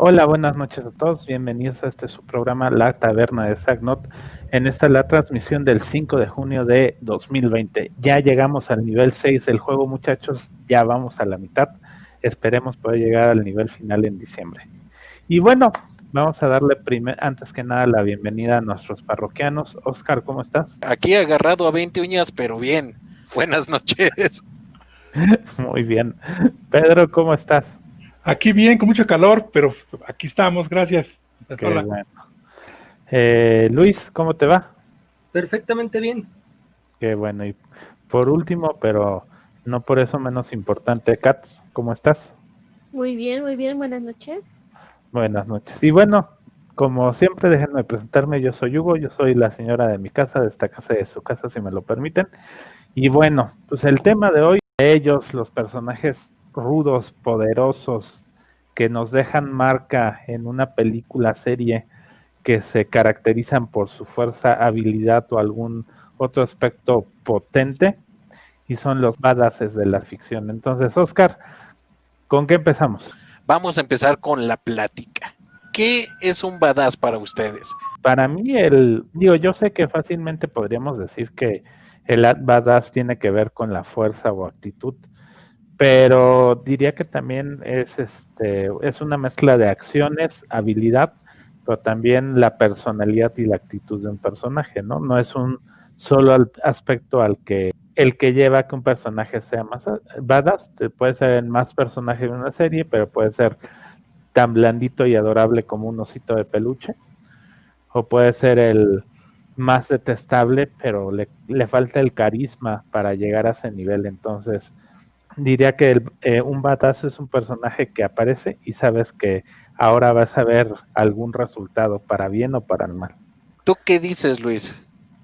Hola, buenas noches a todos. Bienvenidos a su programa La Taberna de Zagnot. En la transmisión del 5 de junio de 2020. Ya llegamos al nivel 6 del juego, muchachos. Ya vamos a la mitad. Esperemos poder llegar al nivel final en diciembre. Y bueno, vamos a darle antes que nada la bienvenida a nuestros parroquianos. Oscar, ¿cómo estás? Aquí agarrado a 20 uñas, pero bien. Buenas noches. Muy bien. Pedro, ¿cómo estás? Aquí bien, con mucho calor, pero aquí estamos, gracias. Qué Hola. bueno. Luis, ¿cómo te va? Perfectamente bien. Qué bueno. Y por último, pero no por eso menos importante, Katz, ¿cómo estás? Muy bien, buenas noches. Buenas noches. Y bueno, como siempre, déjenme presentarme, yo soy Hugo, yo soy la señora de mi casa, de esta casa y de su casa, si me lo permiten. Y bueno, pues el tema de hoy, ellos, los personajes rudos, poderosos, que nos dejan marca en una película, serie, que se caracterizan por su fuerza, habilidad o algún otro aspecto potente, y son los badasses de la ficción. Entonces, Oscar, ¿con qué empezamos? Vamos a empezar con la plática. ¿Qué es un badass para ustedes? Para mí, yo sé que fácilmente podríamos decir que el badass tiene que ver con la fuerza o actitud, pero diría que también es una mezcla de acciones, habilidad, pero también la personalidad y la actitud de un personaje, ¿no? No es un solo aspecto el que lleva a que un personaje sea más badass. Puede ser en más personajes de una serie, pero puede ser tan blandito y adorable como un osito de peluche, o puede ser el más detestable, pero le falta el carisma para llegar a ese nivel. Entonces, diría que un badass es un personaje que aparece y sabes que ahora vas a ver algún resultado, para bien o para el mal. ¿Tú qué dices, Luis?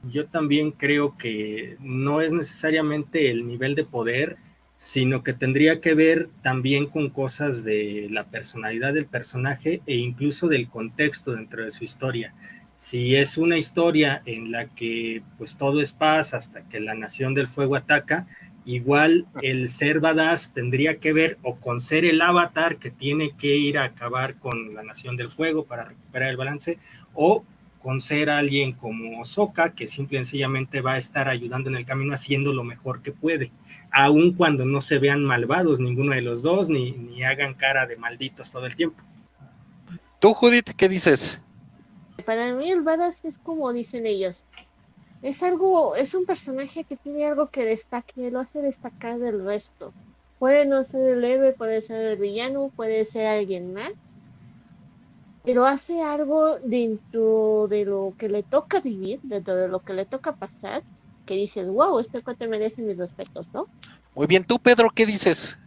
Yo también creo que no es necesariamente el nivel de poder, sino que tendría que ver también con cosas de la personalidad del personaje e incluso del contexto dentro de su historia. Si es una historia en la que pues todo es paz hasta que la Nación del Fuego ataca, igual el ser badass tendría que ver o con ser el avatar que tiene que ir a acabar con la Nación del Fuego para recuperar el balance, o con ser alguien como Sokka, que simple y sencillamente va a estar ayudando en el camino haciendo lo mejor que puede, aun cuando no se vean malvados ninguno de los dos, ni hagan cara de malditos todo el tiempo. ¿Tú, Judith, qué dices? Para mí el badass es como dicen ellos. Es un personaje que tiene algo que destaque, lo hace destacar del resto. Puede no ser el héroe, puede ser el villano, puede ser alguien más, pero hace algo dentro de lo que le toca vivir, dentro de lo que le toca pasar, que dices, wow, este cuate merece mis respetos, ¿no? Muy bien, tú, Pedro, ¿qué dices?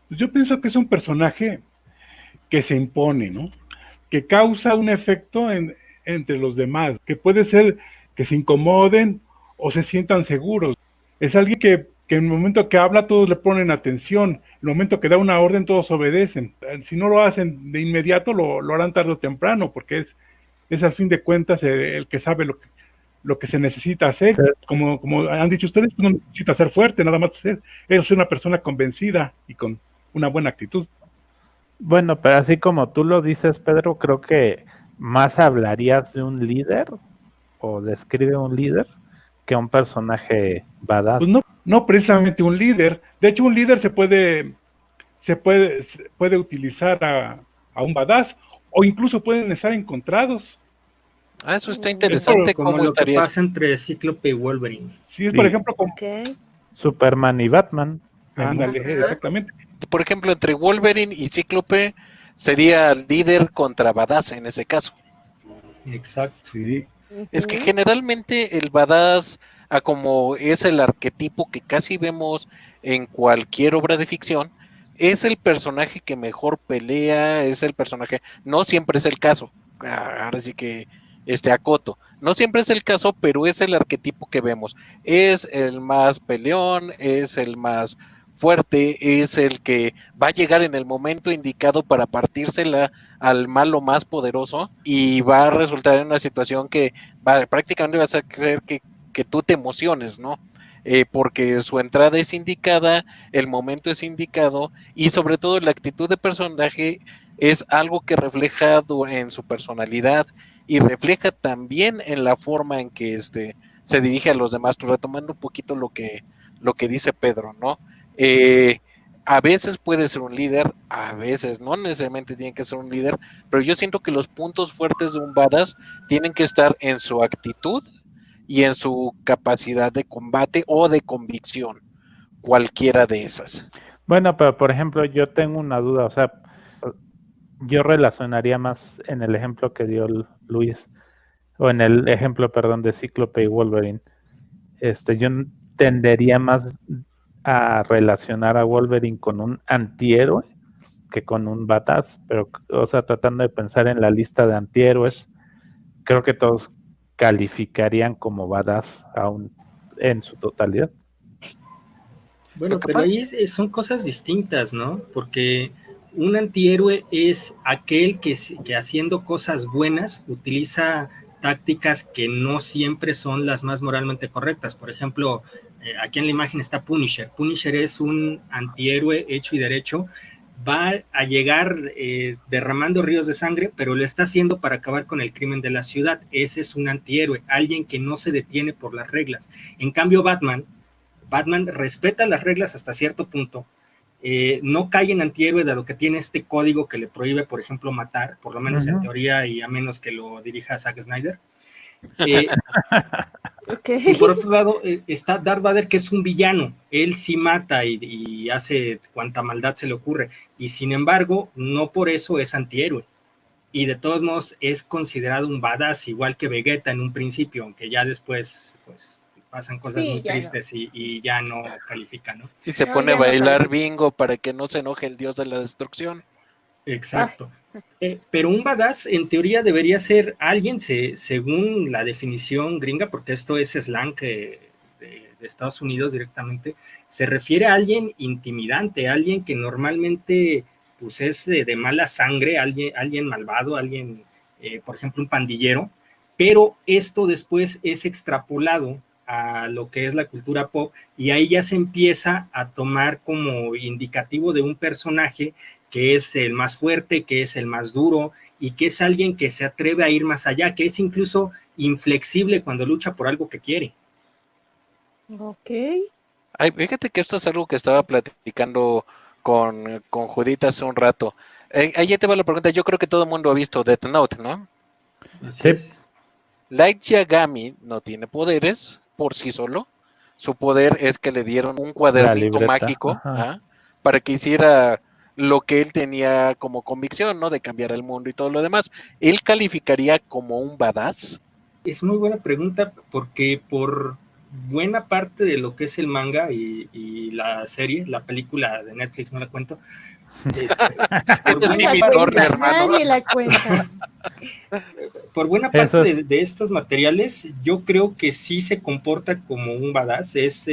Pues yo pienso que es un personaje que se impone, ¿no? Que causa un efecto entre los demás, que puede ser que se incomoden o se sientan seguros. Es alguien que en el momento que habla todos le ponen atención, en el momento que da una orden todos obedecen. Si no lo hacen de inmediato, lo harán tarde o temprano, porque es al fin de cuentas el que sabe lo que se necesita hacer. Como han dicho ustedes, no necesita ser fuerte, nada más es una persona convencida y con una buena actitud. Bueno, pero así como tú lo dices, Pedro, creo que más hablarías de un líder o describe un líder que un personaje badass. Pues no precisamente un líder. De hecho, un líder se puede utilizar a un badass, o incluso pueden estar encontrados. Ah, eso está interesante. Como ¿Cómo lo que estaría pasa entre Cíclope y Wolverine. Sí, por ejemplo, como Okay. Superman y Batman. ándale, exactamente. Por ejemplo, entre Wolverine y Cíclope sería líder contra badass en ese caso. Exacto. Sí. Es que generalmente el badass, como es el arquetipo que casi vemos en cualquier obra de ficción, es el personaje que mejor pelea, es el personaje, no siempre es el caso, ahora sí que acoto, no siempre es el caso, pero es el arquetipo que vemos, es el más peleón, es el más fuerte, es el que va a llegar en el momento indicado para partírsela al malo más poderoso y va a resultar en una situación que prácticamente vas a creer que tú te emociones, ¿no? Porque su entrada es indicada, el momento es indicado y sobre todo la actitud de personaje es algo que refleja en su personalidad y refleja también en la forma en que se dirige a los demás, retomando un poquito lo que dice Pedro, ¿no? A veces puede ser un líder, a veces no necesariamente tiene que ser un líder, pero yo siento que los puntos fuertes de un badass tienen que estar en su actitud y en su capacidad de combate o de convicción, cualquiera de esas. Bueno, pero por ejemplo, yo tengo una duda, o sea, yo relacionaría más en el ejemplo que dio Luis, o en el ejemplo, perdón, de Cíclope y Wolverine. Yo tendería más a relacionar a Wolverine con un antihéroe que con un badass, pero, o sea, tratando de pensar en la lista de antihéroes, creo que todos calificarían como badass aún en su totalidad. Bueno, pero ahí son cosas distintas, ¿no? Porque un antihéroe es aquel que haciendo cosas buenas utiliza tácticas que no siempre son las más moralmente correctas. Por ejemplo, aquí en la imagen está Punisher. Punisher es un antihéroe hecho y derecho. Va a llegar derramando ríos de sangre, pero lo está haciendo para acabar con el crimen de la ciudad. Ese es un antihéroe, alguien que no se detiene por las reglas. En cambio, Batman respeta las reglas hasta cierto punto, no cae en antihéroe dado que tiene este código que le prohíbe, por ejemplo, matar, por lo menos en teoría, y a menos que lo dirija Zack Snyder. Okay. Y por otro lado está Darth Vader, que es un villano. Él sí mata y hace cuanta maldad se le ocurre, y sin embargo no por eso es antihéroe, y de todos modos es considerado un badass, igual que Vegeta en un principio, aunque ya después pues pasan cosas muy tristes no. y ya no califica, ¿no? Y se pone a bailar bingo para que no se enoje el dios de la destrucción. Exacto. Pero un badass en teoría debería ser alguien, según la definición gringa, porque esto es slang de Estados Unidos directamente, se refiere a alguien intimidante, alguien que normalmente pues es de mala sangre, alguien malvado, alguien, por ejemplo, un pandillero, pero esto después es extrapolado a lo que es la cultura pop, y ahí ya se empieza a tomar como indicativo de un personaje que es el más fuerte, que es el más duro, y que es alguien que se atreve a ir más allá, que es incluso inflexible cuando lucha por algo que quiere. Ok. Ay, fíjate que esto es algo que estaba platicando con Judith hace un rato. Ahí ya te va la pregunta. Yo creo que todo el mundo ha visto Death Note, ¿no? Así es. Light Yagami no tiene poderes por sí solo. Su poder es que le dieron un cuadernito mágico para que hiciera lo que él tenía como convicción, ¿no? De cambiar el mundo y todo lo demás. ¿Él calificaría como un badass? Es muy buena pregunta, porque por buena parte de lo que es el manga y la serie, la película de Netflix no la cuento. Nadie la cuenta. Por buena parte de estos materiales, yo creo que sí se comporta como un badass. Es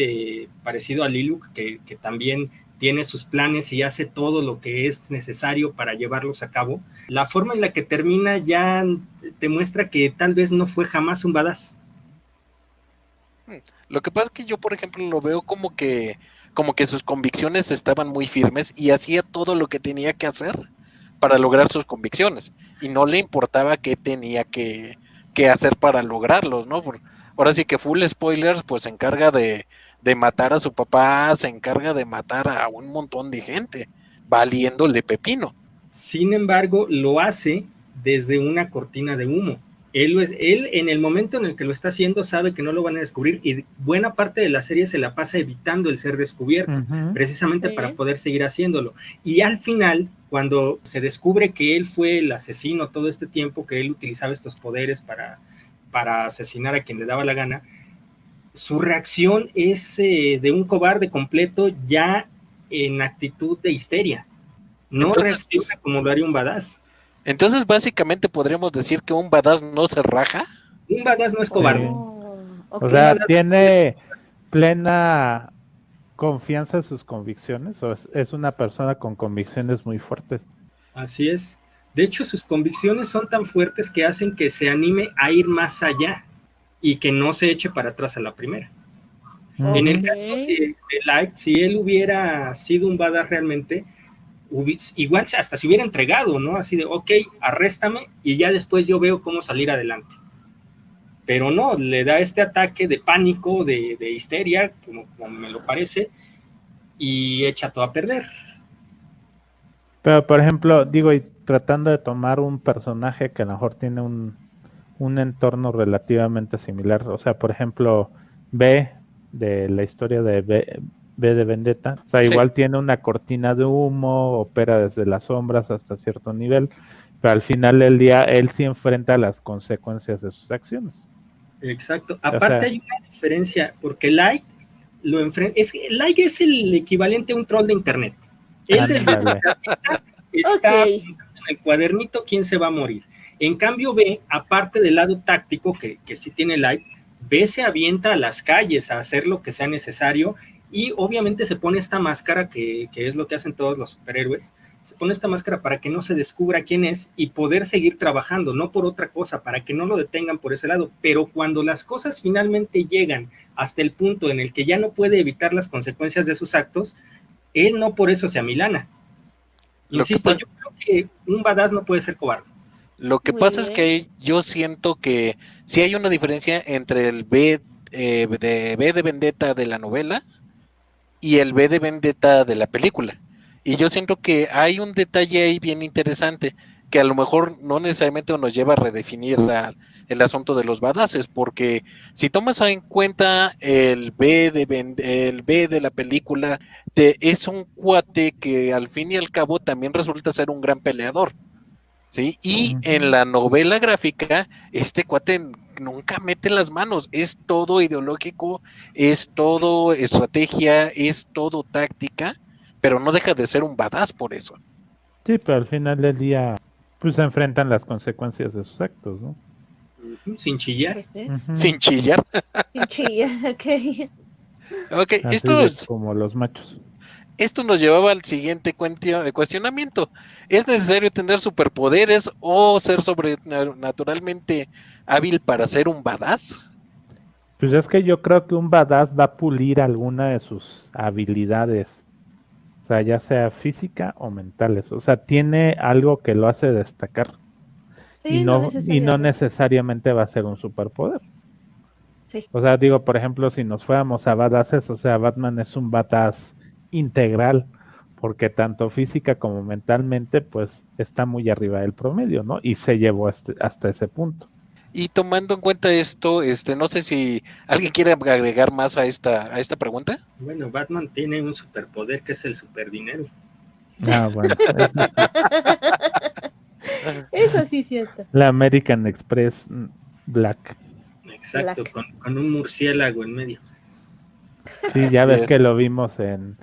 parecido a Liluc, que también tiene sus planes y hace todo lo que es necesario para llevarlos a cabo. La forma en la que termina ya te muestra que tal vez no fue jamás un badass. Lo que pasa es que yo, por ejemplo, lo veo como que sus convicciones estaban muy firmes y hacía todo lo que tenía que hacer para lograr sus convicciones, y no le importaba qué tenía que hacer para lograrlos, ¿no? Ahora sí que full spoilers, pues se encarga de matar a su papá, se encarga de matar a un montón de gente, valiéndole pepino. Sin embargo, lo hace desde una cortina de humo. Él en el momento en el que lo está haciendo sabe que no lo van a descubrir, y buena parte de la serie se la pasa evitando el ser descubierto, precisamente para poder seguir haciéndolo. Y al final, cuando se descubre que él fue el asesino todo este tiempo, que él utilizaba estos poderes para asesinar a quien le daba la gana, su reacción es de un cobarde completo, ya en actitud de histeria. No reacciona como lo haría un badass. Entonces, básicamente, ¿podríamos decir que un badass no se raja? Un badass no es cobarde. O sea, ¿tiene plena confianza en sus convicciones? ¿O es una persona con convicciones muy fuertes? Así es. De hecho, sus convicciones son tan fuertes que hacen que se anime a ir más allá y que no se eche para atrás a la primera. En el caso de Light, si él hubiera sido un badass realmente, igual hasta se hubiera entregado, ¿no? Así de, ok, arréstame y ya después yo veo cómo salir adelante. Pero no, le da este ataque de pánico, de histeria, como me lo parece, y echa todo a perder. Pero, por ejemplo, digo, y tratando de tomar un personaje que a lo mejor tiene un entorno relativamente similar, o sea, por ejemplo, B de la historia de B de Vendetta, o sea, Sí. igual tiene una cortina de humo, opera desde las sombras hasta cierto nivel, pero al final del día él sí enfrenta las consecuencias de sus acciones. Exacto. Aparte hay una diferencia, porque Light Light es el equivalente a un troll de internet. Él desde su casita está Ok. en el cuadernito quién se va a morir. En cambio, B, aparte del lado táctico que sí tiene Light, B se avienta a las calles a hacer lo que sea necesario y obviamente se pone esta máscara que es lo que hacen todos los superhéroes. Se pone esta máscara para que no se descubra quién es y poder seguir trabajando, no por otra cosa, para que no lo detengan por ese lado. Pero cuando las cosas finalmente llegan hasta el punto en el que ya no puede evitar las consecuencias de sus actos, él no por eso se amilana. Insisto, yo creo que un badass no puede ser cobarde. Lo que Muy pasa es bien. que yo siento que sí hay una diferencia entre el B de Vendetta de la novela y el B de Vendetta de la película. Y yo siento que hay un detalle ahí bien interesante que a lo mejor no necesariamente nos lleva a redefinir el asunto de los badasses, porque si tomas en cuenta el B de la película, es un cuate que al fin y al cabo también resulta ser un gran peleador. ¿Sí? Y en la novela gráfica, este cuate nunca mete las manos, es todo ideológico, es todo estrategia, es todo táctica, pero no deja de ser un badass por eso. Sí, pero al final del día, pues se enfrentan las consecuencias de sus actos, ¿no? Sin chillar. Pues, ¿eh? Sin chillar. Sin chillar, ok. Ok, Así de como los machos. Esto nos llevaba al siguiente cuestionamiento. ¿Es necesario tener superpoderes o ser sobrenaturalmente hábil para ser un badass? Pues es que yo creo que un badass va a pulir alguna de sus habilidades, o sea, ya sea física o mentales, o sea, tiene algo que lo hace destacar Sí, y no no necesariamente. necesariamente va a ser un superpoder. Sí. O sea, digo, por ejemplo, si nos fuéramos a badasses, o sea, Batman es un badass integral, porque tanto física como mentalmente, pues está muy arriba del promedio, ¿no? Y se llevó hasta ese punto. Y tomando en cuenta esto, no sé si alguien quiere agregar más a esta pregunta. Bueno, Batman tiene un superpoder que es el superdinero. Ah, bueno. Eso sí es cierto. La American Express Black. Exacto, Black. con un murciélago en medio. Sí, ya Así ves es. que lo vimos en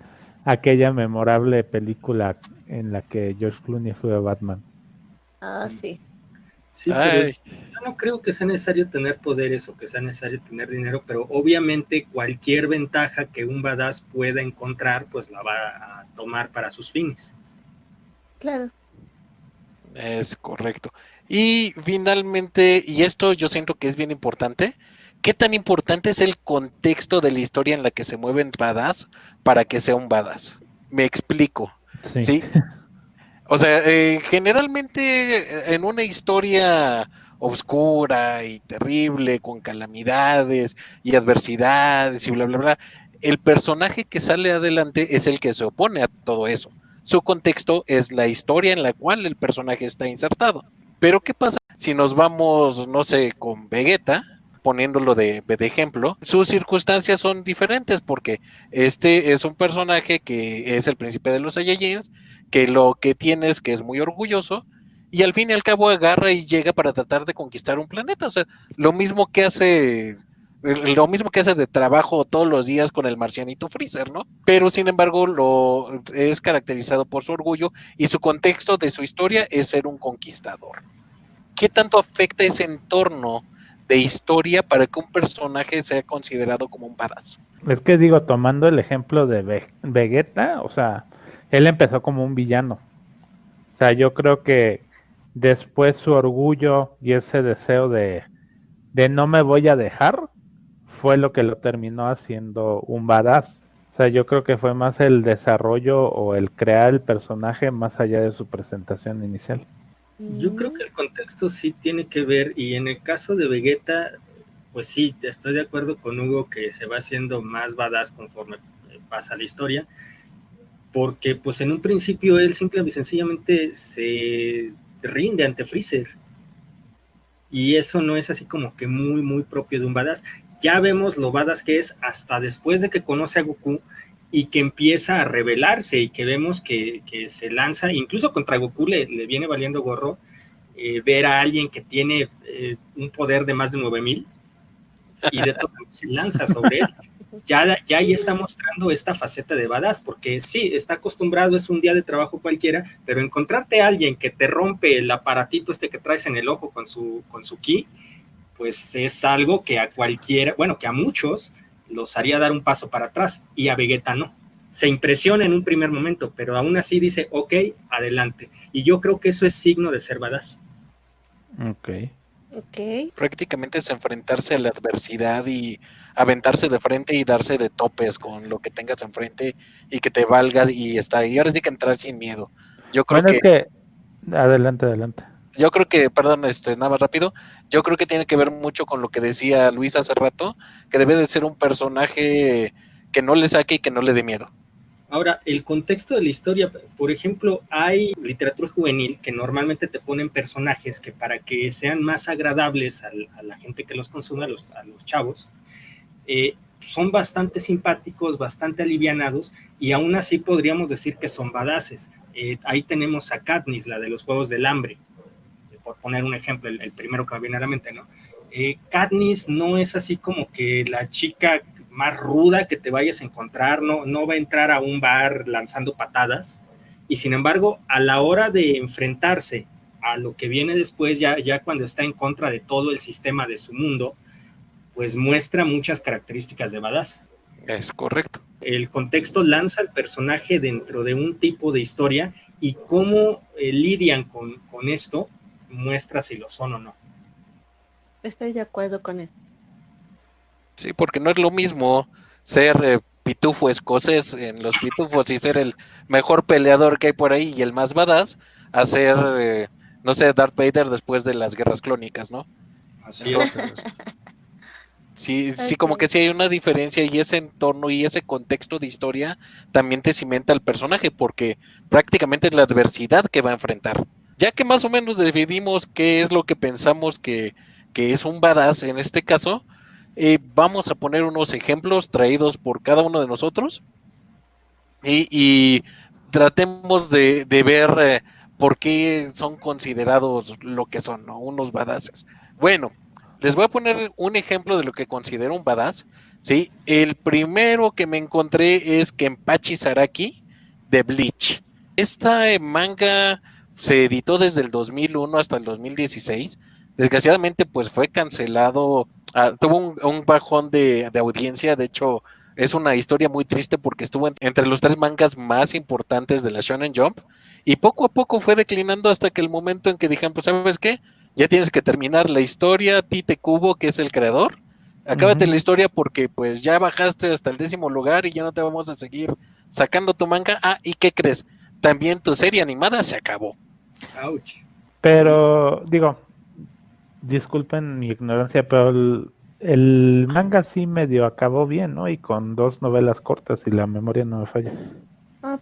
aquella memorable película en la que George Clooney fue a Batman. Ah, sí. Sí, pero yo no creo que sea necesario tener poderes o que sea necesario tener dinero, pero obviamente cualquier ventaja que un badass pueda encontrar, pues la va a tomar para sus fines. Claro. Es correcto. Y finalmente, y esto yo siento que es bien importante, ¿qué tan importante es el contexto de la historia en la que se mueven badass para que sea un badass? Me explico. ¿Sí? O sea, generalmente en una historia oscura y terrible, con calamidades y adversidades y bla, bla, bla, el personaje que sale adelante es el que se opone a todo eso. Su contexto es la historia en la cual el personaje está insertado. Pero ¿qué pasa si nos vamos, no sé, con Vegeta, poniéndolo de ejemplo? Sus circunstancias son diferentes porque este es un personaje que es el príncipe de los Saiyajins, que lo que tiene es que es muy orgulloso y al fin y al cabo agarra y llega para tratar de conquistar un planeta. O sea, lo mismo que hace de trabajo todos los días con el marcianito Freezer, ¿no? Pero sin embargo lo es caracterizado por su orgullo y su contexto de su historia es ser un conquistador. ¿Qué tanto afecta ese entorno de historia para que un personaje sea considerado como un badass? Es que digo, tomando el ejemplo de Vegeta, o sea, él empezó como un villano. O sea, yo creo que después su orgullo y ese deseo de no me voy a dejar fue lo que lo terminó haciendo un badass. O sea, yo creo que fue más el desarrollo o el crear el personaje más allá de su presentación inicial. Yo creo que el contexto sí tiene que ver, y en el caso de Vegeta, pues sí, estoy de acuerdo con Hugo que se va haciendo más badass conforme pasa la historia, porque pues en un principio él simple y sencillamente se rinde ante Freezer, y eso no es así como que muy, muy propio de un badass. Ya vemos lo badass que es hasta después de que conoce a Goku y que empieza a rebelarse y que vemos que se lanza, incluso contra Goku le viene valiendo gorro ver a alguien que tiene un poder de más de 9000 y de todo se lanza sobre él. Ya ahí está mostrando esta faceta de badass, porque sí, está acostumbrado, es un día de trabajo cualquiera, pero encontrarte a alguien que te rompe el aparatito este que traes en el ojo con su ki, pues es algo que a cualquiera, bueno, que a muchos los haría dar un paso para atrás, y a Vegeta no. Se impresiona en un primer momento, pero aún así dice, ok, adelante. Y yo creo que eso es signo de ser badass. Ok. Ok. Prácticamente es enfrentarse a la adversidad y aventarse de frente y darse de topes con lo que tengas enfrente y que te valga y estar. Y ahora sí que entrar sin miedo. Yo creo Bueno, es que, que, adelante. perdón, nada más rápido, yo creo que tiene que ver mucho con lo que decía Luis hace rato, que debe de ser un personaje que no le saque y que no le dé miedo. Ahora, el contexto de la historia, por ejemplo, hay literatura juvenil que normalmente te ponen personajes que para que sean más agradables a la gente que los consume, a los chavos, son bastante simpáticos, bastante alivianados, y aún así podríamos decir que son badasses. Ahí tenemos a Katniss, la de los Juegos del Hambre, por poner un ejemplo, el primero que me viene a la mente, ¿no? Katniss no es así como que la chica más ruda que te vayas a encontrar, no va a entrar a un bar lanzando patadas, y sin embargo, a la hora de enfrentarse a lo que viene después, ya cuando está en contra de todo el sistema de su mundo, pues muestra muchas características de badass. Es correcto. El contexto lanza al personaje dentro de un tipo de historia, y cómo lidian con esto muestra si lo son o no. Estoy de acuerdo con eso. Sí, porque no es lo mismo ser pitufo escocés en los pitufos y ser el mejor peleador que hay por ahí y el más badass, a ser, no sé, Darth Vader después de las guerras clónicas, ¿no? Así Entonces, es. sí, como que sí hay una diferencia, y ese entorno y ese contexto de historia también te cimenta al personaje, porque prácticamente es la adversidad que va a enfrentar. Ya que más o menos definimos qué es lo que pensamos que es un badass en este caso, vamos a poner unos ejemplos traídos por cada uno de nosotros y tratemos de ver por qué son considerados lo que son, ¿no? Unos badasses. Bueno, les voy a poner un ejemplo de lo que considero un badass, ¿sí? El primero que me encontré es Kenpachi Saraki de Bleach. Esta manga se editó desde el 2001 hasta el 2016. Desgraciadamente, pues fue cancelado. Tuvo un bajón de audiencia. De hecho, es una historia muy triste porque estuvo entre los 3 mangas más importantes de la Shonen Jump, y poco a poco fue declinando hasta que el momento en que dijeron, pues, ¿sabes qué? Ya tienes que terminar la historia, Tite Kubo, que es el creador. Acábate la historia porque pues ya bajaste hasta el 10º lugar y ya no te vamos a seguir sacando tu manga. ¿Y qué crees? También tu serie animada se acabó. Ouch. Pero, digo, disculpen mi ignorancia, pero el manga sí medio acabó bien, ¿no? Y con 2 novelas cortas, y la memoria no me falla.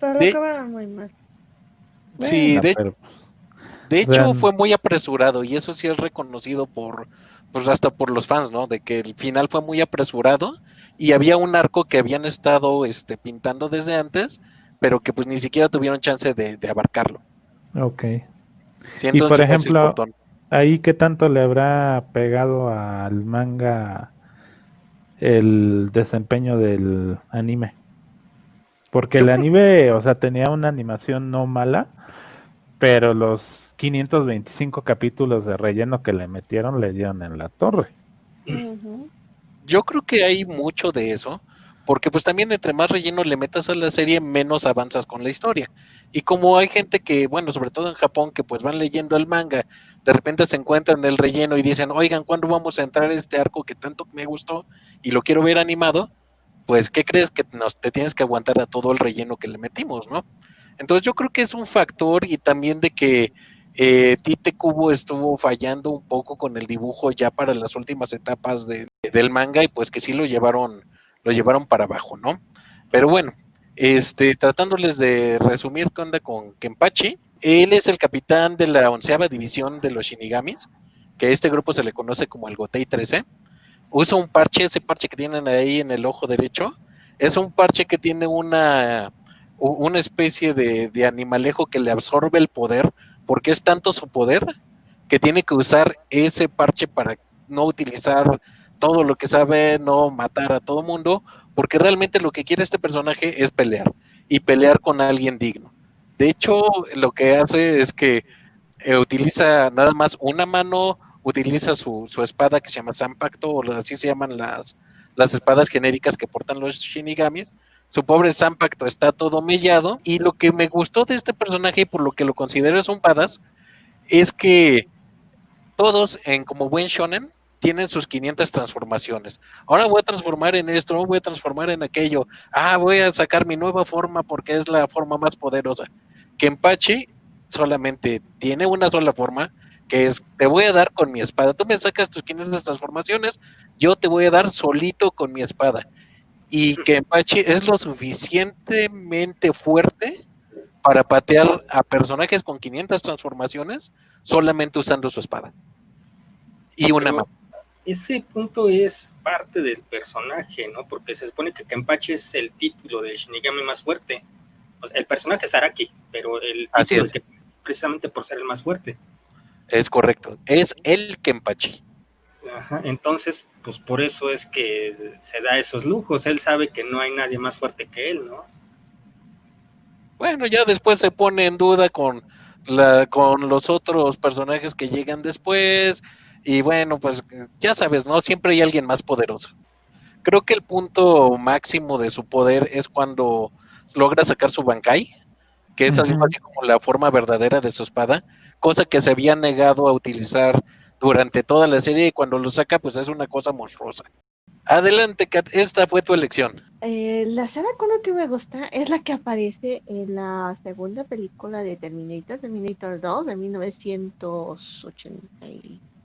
Pero lo De- acabaron muy mal. Sí, Bueno, pero, de o sea, hecho fue muy apresurado, y eso sí es reconocido pues hasta por los fans, ¿no? De que el final fue muy apresurado y había un arco que habían estado pintando desde antes, pero que pues ni siquiera tuvieron chance de abarcarlo. ok. Sí, Y por entonces fue así ejemplo, cortón. ahí qué tanto le habrá pegado al manga el desempeño del anime. Porque el Yo creo anime, o sea, tenía una animación no mala, pero los 525 capítulos de relleno que le metieron le dieron en la torre. Ujú. Yo creo que hay mucho de eso, porque pues también entre más relleno le metas a la serie, menos avanzas con la historia. Y como hay gente que, bueno, sobre todo en Japón, que pues van leyendo el manga, de repente se encuentran el relleno y dicen, oigan, ¿cuándo vamos a entrar a este arco que tanto me gustó y lo quiero ver animado? pues, ¿qué crees? Que te tienes que aguantar a todo el relleno que le metimos, ¿no? Entonces yo creo que es un factor, y también de que Tite Kubo estuvo fallando un poco con el dibujo ya para las últimas etapas del manga, y pues que sí lo llevaron para abajo, ¿no? Pero bueno, tratándoles de resumir qué onda con Kenpachi, él es el capitán de la 11ª división de los Shinigamis, que a este grupo se le conoce como el Gotei 13. Usa un parche, ese parche que tienen ahí en el ojo derecho, es un parche que tiene una especie de animalejo que le absorbe el poder, porque es tanto su poder que tiene que usar ese parche para no utilizar todo lo que sabe, no matar a todo mundo, porque realmente lo que quiere este personaje es pelear, y pelear con alguien digno. De hecho, lo que hace es que utiliza nada más una mano, utiliza su espada que se llama Zanpakuto, o así se llaman las espadas genéricas que portan los Shinigamis. Su pobre Zanpakuto está todo mellado, y lo que me gustó de este personaje, y por lo que lo considero es un badass, es que todos, como buen shonen, tienen sus 500 transformaciones. Ahora voy a transformar en esto, voy a transformar en aquello. Voy a sacar mi nueva forma porque es la forma más poderosa. Kenpachi solamente tiene una sola forma, que es: te voy a dar con mi espada. Tú me sacas tus 500 transformaciones, yo te voy a dar solito con mi espada. Y Kenpachi es lo suficientemente fuerte para patear a personajes con 500 transformaciones solamente usando su espada y una mano. Ese punto es parte del personaje, ¿no? Porque se supone que Kenpachi es el título de Shinigami más fuerte. O sea, el personaje es Araki, pero el título es precisamente por ser el más fuerte. Es correcto, es el Kenpachi. Ajá, entonces, pues por eso es que se da esos lujos. Él sabe que no hay nadie más fuerte que él, ¿no? Bueno, ya después se pone en duda con los otros personajes que llegan después, y bueno, pues ya sabes, ¿no? Siempre hay alguien más poderoso. Creo que el punto máximo de su poder es cuando logra sacar su Bankai, que es así como la forma verdadera de su espada, cosa que se había negado a utilizar durante toda la serie, y cuando lo saca, pues es una cosa monstruosa. Adelante, Kat, esta fue tu elección. La Sarah Connor que me gusta es la que aparece en la segunda película de Terminator 2 de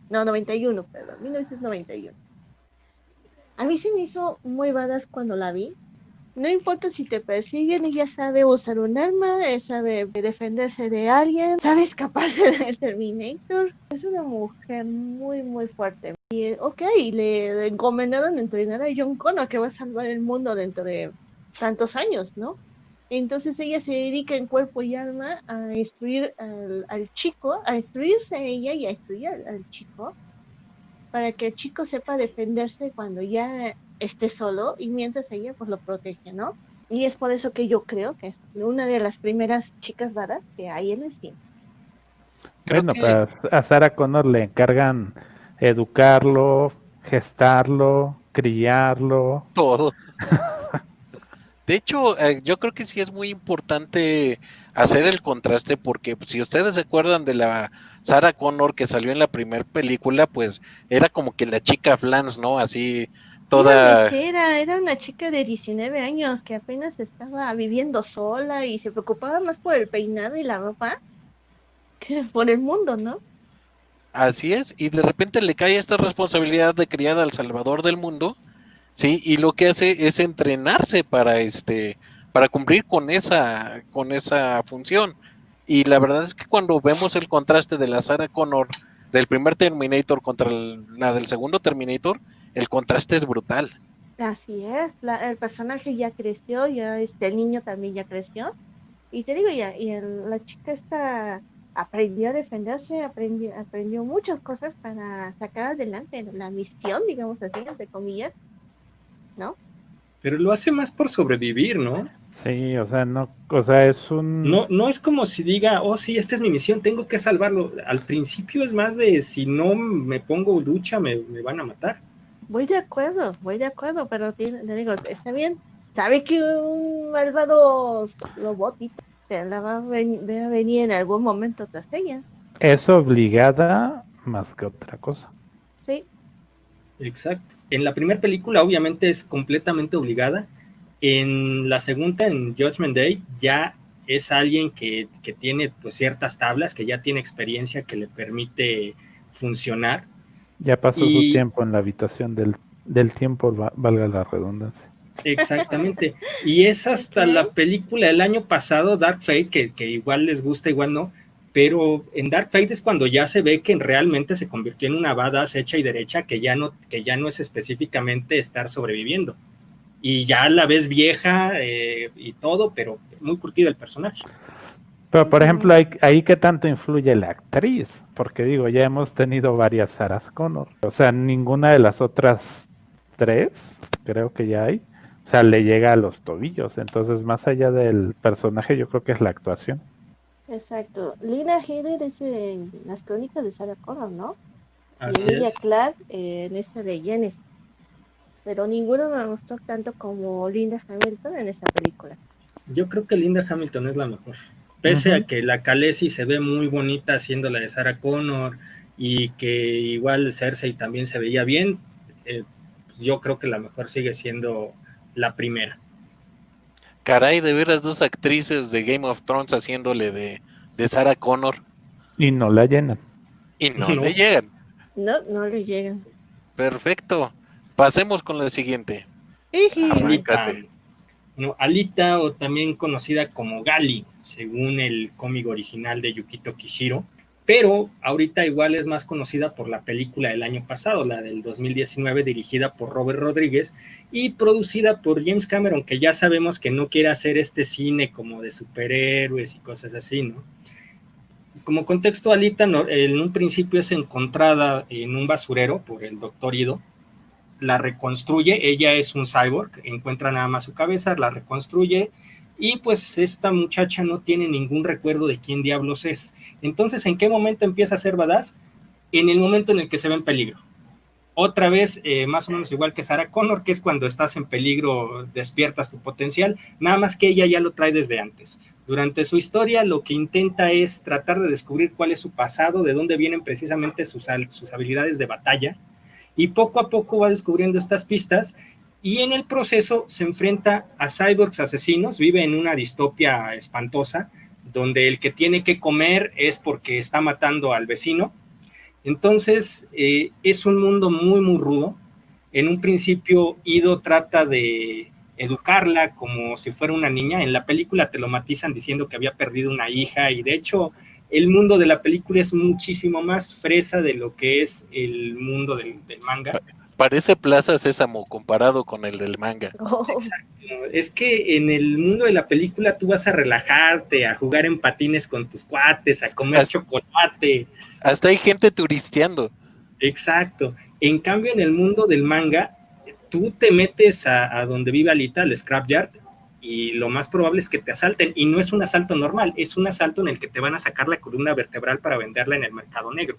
91, perdón, 1991. A mí se me hizo muy badass cuando la vi. No importa si te persiguen, ella sabe usar un arma, sabe defenderse de alguien, sabe escaparse del Terminator. Es una mujer muy, muy fuerte. Y le encomendaron entrenar a John Connor, que va a salvar el mundo dentro de tantos años, ¿no? Entonces ella se dedica en cuerpo y alma a destruir al chico, a destruirse a ella y a destruir al chico, para que el chico sepa defenderse cuando ya esté solo, y mientras ella pues lo protege, ¿no? Y es por eso que yo creo que es una de las primeras chicas badass que hay en el cine. Bueno, pues a Sarah Connor le encargan educarlo, gestarlo, criarlo. Todo. De hecho, yo creo que sí es muy importante hacer el contraste, porque si ustedes se acuerdan de la Sarah Connor que salió en la primera película, pues era como que la chica Flans, ¿no? Así toda... Era una chica de 19 años que apenas estaba viviendo sola y se preocupaba más por el peinado y la ropa que por el mundo, ¿no? Así es, y de repente le cae esta responsabilidad de criar al Salvador del mundo, ¿sí? Y lo que hace es entrenarse para cumplir con esa función. Y la verdad es que cuando vemos el contraste de la Sarah Connor del primer Terminator contra la del segundo Terminator, el contraste es brutal. Así es, el personaje ya creció, el niño también ya creció. Y te digo, la chica esta aprendió a defenderse, aprendió muchas cosas para sacar adelante la misión, digamos así, entre comillas, ¿no? Pero lo hace más por sobrevivir, ¿no? Sí, o sea, es un... No es como si diga, oh sí, esta es mi misión, tengo que salvarlo. Al principio es más de, si no me pongo ducha, me van a matar. Voy de acuerdo, pero le digo, está bien, sabe que un malvado robotito se la va a venir en algún momento tras ella. Es obligada más que otra cosa. Sí. Exacto. En la primera película obviamente es completamente obligada. En la segunda, en Judgment Day, ya es alguien que tiene pues ciertas tablas, que ya tiene experiencia que le permite funcionar. Ya pasó su Y tiempo en la habitación del tiempo, valga la redundancia. exactamente. Y es hasta Ok. la película del año pasado, Dark Fate, que igual les gusta, igual no. Pero en Dark Fate es cuando ya se ve que realmente se convirtió en una badass hecha y derecha, que ya no es específicamente estar sobreviviendo. Y ya la ves vieja y todo, pero muy curtida el personaje. Pero, por Ujú. ejemplo, ahí qué tanto influye la actriz, porque digo, ya hemos tenido varias Sarah Connor, o sea, ninguna de las otras 3, creo que ya hay, o sea, le llega a los tobillos, entonces más allá del personaje, yo creo que es la actuación. Exacto. Lina Headey es en las crónicas de Sarah Connor, ¿no? Y Así Emilia es. Clarke en esta de Genesis. Pero ninguno me gustó tanto como Linda Hamilton en esta película. Yo creo que Linda Hamilton es la mejor. Pese a Ujú. que la Khaleesi se ve muy bonita haciendo la de Sarah Connor y que igual Cersei también se veía bien, pues yo creo que la mejor sigue siendo la primera. Caray, de veras, 2 actrices de Game of Thrones haciéndole de Sarah Connor Y no la llenan. y no No. le llegan. No, no le llegan. Perfecto. Pasemos con la siguiente. Iji. Alita. Arráncate. No, Alita, o también conocida como Gali, según el cómic original de Yukito Kishiro, pero ahorita igual es más conocida por la película del año pasado, la del 2019, dirigida por Robert Rodríguez y producida por James Cameron, que ya sabemos que no quiere hacer este cine como de superhéroes y cosas así, ¿no? Como contexto, Alita en un principio es encontrada en un basurero por el Dr. Ido, la reconstruye, ella es un cyborg, encuentra nada más su cabeza, la reconstruye y pues esta muchacha no tiene ningún recuerdo de quién diablos es. Entonces, ¿en qué momento empieza a ser badass? En el momento en el que se ve en peligro. Otra vez, más o menos igual que Sarah Connor, que es cuando estás en peligro, despiertas tu potencial, nada más que ella ya lo trae desde antes. Durante su historia lo que intenta es tratar de descubrir cuál es su pasado, de dónde vienen precisamente sus habilidades de batalla, y poco a poco va descubriendo estas pistas y en el proceso se enfrenta a cyborgs asesinos, vive en una distopia espantosa donde el que tiene que comer es porque está matando al vecino. Entonces es un mundo muy muy rudo. En un principio Ido trata de educarla como si fuera una niña. En la película te lo matizan diciendo que había perdido una hija y de hecho el mundo de la película es muchísimo más fresa de lo que es el mundo del manga. Parece Plaza Sésamo comparado con el del manga. Oh, Exacto. Es que en el mundo de la película tú vas a relajarte, a jugar en patines con tus cuates, a comer chocolate. Hasta hay gente turisteando. Exacto. En cambio, en el mundo del manga, tú te metes a donde vive Alita, al scrapyard, y lo más probable es que te asalten. Y no es un asalto normal, es un asalto en el que te van a sacar la columna vertebral para venderla en el mercado negro.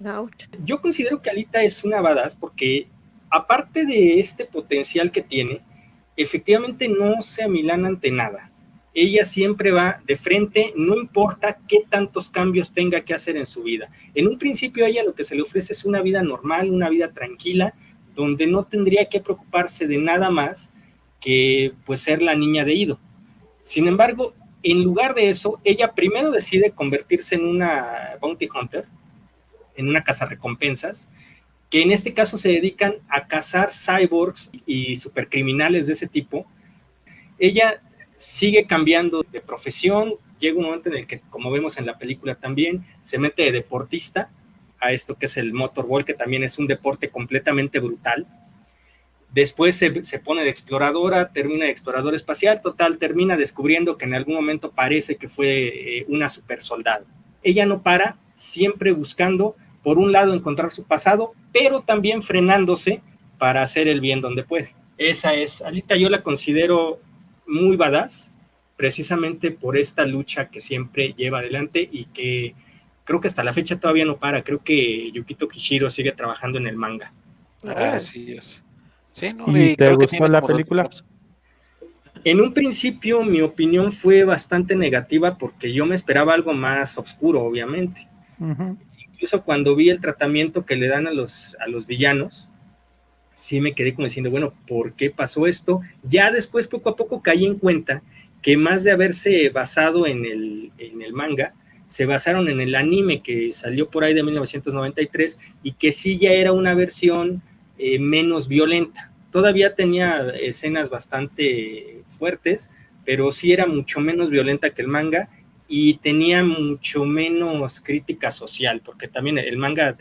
ouch. Yo considero que Alita es una badass porque, aparte de este potencial que tiene, efectivamente no se amilana ante nada. Ella siempre va de frente, no importa qué tantos cambios tenga que hacer en su vida. En un principio a ella lo que se le ofrece es una vida normal, una vida tranquila, donde no tendría que preocuparse de nada más que pues ser la niña de Ido. Sin embargo, en lugar de eso, ella primero decide convertirse en una bounty hunter, en una cazarrecompensas, que en este caso se dedican a cazar cyborgs y supercriminales de ese tipo. Ella sigue cambiando de profesión, llega un momento en el que, como vemos en la película también, se mete de deportista a esto que es el motorball, que también es un deporte completamente brutal. Después se pone de exploradora, termina de exploradora espacial, total, termina descubriendo que en algún momento parece que fue una super soldado. Ella no para, siempre buscando, por un lado, encontrar su pasado, pero también frenándose para hacer el bien donde puede. Esa es, Alita yo la considero muy badass, precisamente por esta lucha que siempre lleva adelante y que creo que hasta la fecha todavía no para. Creo que Yukito Kishiro sigue trabajando en el manga. Así es. Sí, no, ¿Y te creo que gustó tiene la como 2 película? spin-offs. En un principio mi opinión fue bastante negativa porque yo me esperaba algo más oscuro, obviamente. Ujú. Incluso cuando vi el tratamiento que le dan a los villanos, sí me quedé como diciendo, bueno, ¿por qué pasó esto? Ya después, poco a poco, caí en cuenta que más de haberse basado en el manga, se basaron en el anime que salió por ahí de 1993 y que sí ya era una versión menos violenta. Todavía tenía escenas bastante fuertes, pero sí era mucho menos violenta que el manga y tenía mucho menos crítica social, porque también el manga,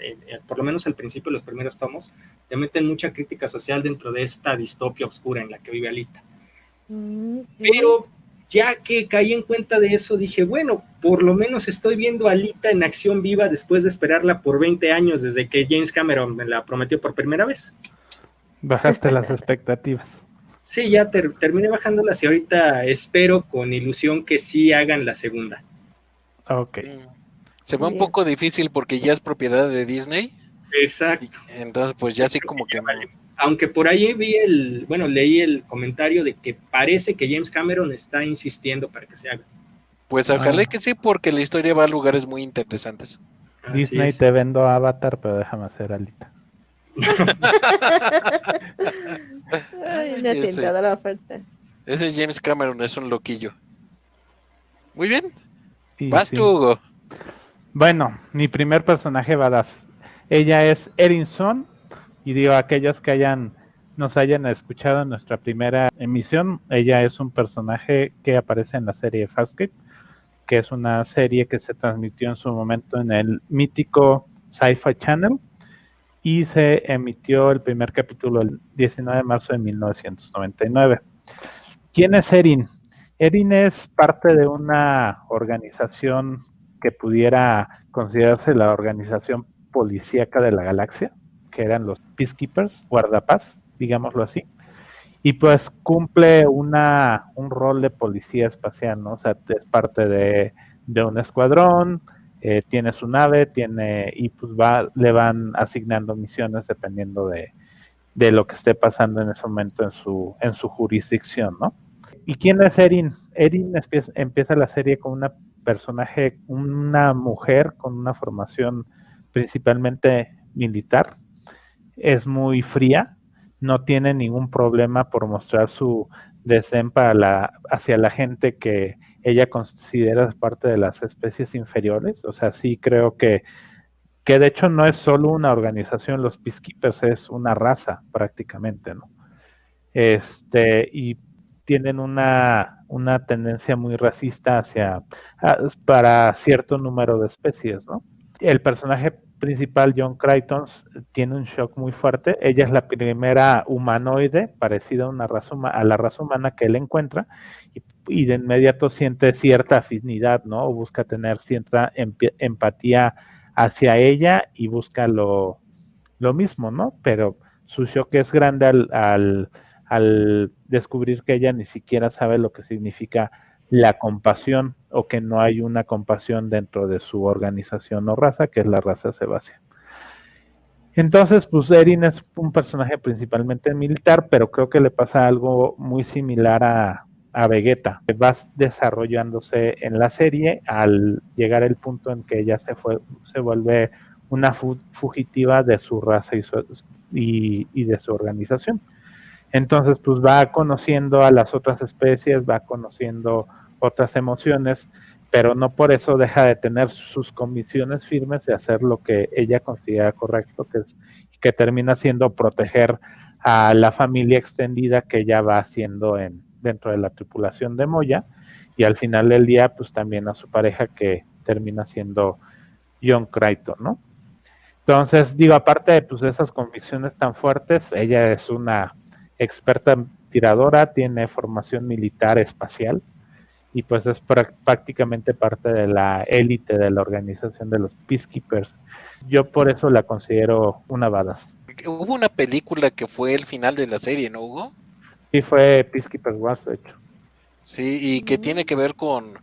por lo menos al principio, los primeros tomos, te meten mucha crítica social dentro de esta distopia oscura en la que vive Alita. Pero ya que caí en cuenta de eso, dije, bueno, por lo menos estoy viendo a Alita en acción viva después de esperarla por 20 años desde que James Cameron me la prometió por primera vez. Bajaste las expectativas. Sí, ya terminé bajándolas y ahorita espero con ilusión que sí hagan la segunda. Ok. Se ve un poco difícil porque ya es propiedad de Disney. Exacto. Entonces, pues ya así como que... Aunque por ahí leí el comentario de que parece que James Cameron está insistiendo para que se haga. Pues ojalá que sí, porque la historia va a lugares muy interesantes. Disney, te vendo Avatar, pero déjame hacer Alita. Ay, una tentadora oferta. Ese James Cameron es un loquillo. Muy bien. Y Vas tú, Hugo. Bueno, mi primer personaje badass. Ella es Erin Sun. Y digo, aquellos que nos hayan escuchado en nuestra primera emisión, ella es un personaje que aparece en la serie Farscape, que es una serie que se transmitió en su momento en el mítico Sci-Fi Channel y se emitió el primer capítulo el 19 de marzo de 1999. ¿Quién es Erin? Erin es parte de una organización que pudiera considerarse la organización policíaca de la galaxia, que eran los Peacekeepers, guardapaz, digámoslo así, y pues cumple un rol de policía espacial, ¿no? O sea, es parte de un escuadrón, tiene su nave, y pues le van asignando misiones dependiendo de lo que esté pasando en ese momento en su jurisdicción, ¿no? ¿Y quién es Erin? Erin empieza la serie con una mujer con una formación principalmente militar. Es muy fría, no tiene ningún problema por mostrar su desdén hacia la gente que ella considera parte de las especies inferiores. O sea, sí creo que de hecho no es solo una organización, los Peacekeepers es una raza prácticamente, ¿no? Y tienen una tendencia muy racista para cierto número de especies, ¿no? El personaje principal, John Crichton, tiene un shock muy fuerte. Ella es la primera humanoide parecida a la raza humana que él encuentra y de inmediato siente cierta afinidad, ¿no? O busca tener cierta empatía hacia ella y busca lo mismo, ¿no? Pero su shock es grande al descubrir que ella ni siquiera sabe lo que significa la compasión o que no hay una compasión dentro de su organización o raza, que es la raza Sebastián. Entonces, pues Erin es un personaje principalmente militar, pero creo que le pasa algo muy similar a Vegeta. Va desarrollándose en la serie al llegar el punto en que ella se vuelve una fugitiva de su raza y de su organización. Entonces, pues va conociendo a las otras especies, va conociendo otras emociones, pero no por eso deja de tener sus convicciones firmes de hacer lo que ella considera correcto, que termina siendo proteger a la familia extendida que ella va haciendo dentro de la tripulación de Moya, y al final del día, pues también a su pareja que termina siendo John Crichton, ¿no? Entonces, digo, aparte de pues, esas convicciones tan fuertes, ella es una experta tiradora, tiene formación militar espacial y pues es prácticamente parte de la élite de la organización de los Peacekeepers. Yo por eso la considero una badass. Hubo una película que fue el final de la serie, ¿no, Hugo? Sí, fue Peacekeepers Wars, de hecho. Sí, y que tiene que ver con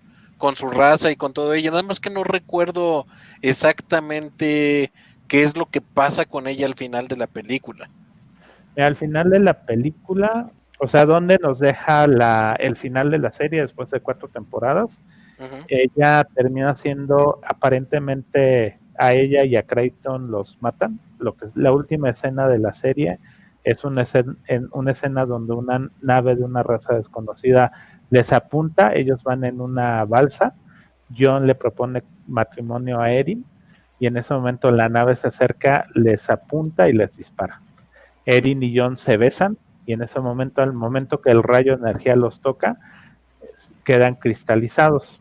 su raza y con todo ello. Nada más que no recuerdo exactamente qué es lo que pasa con ella al final de la película. Al final de la película, o sea, ¿dónde nos deja el final de la serie después de 4 temporadas? Ella termina siendo, aparentemente, a ella y a Crichton los matan. Lo que es la última escena de la serie es una escena donde una nave de una raza desconocida les apunta, ellos van en una balsa, John le propone matrimonio a Erin, y en ese momento la nave se acerca, les apunta y les dispara. Erin y John se besan, y en ese momento, al momento que el rayo de energía los toca, quedan cristalizados.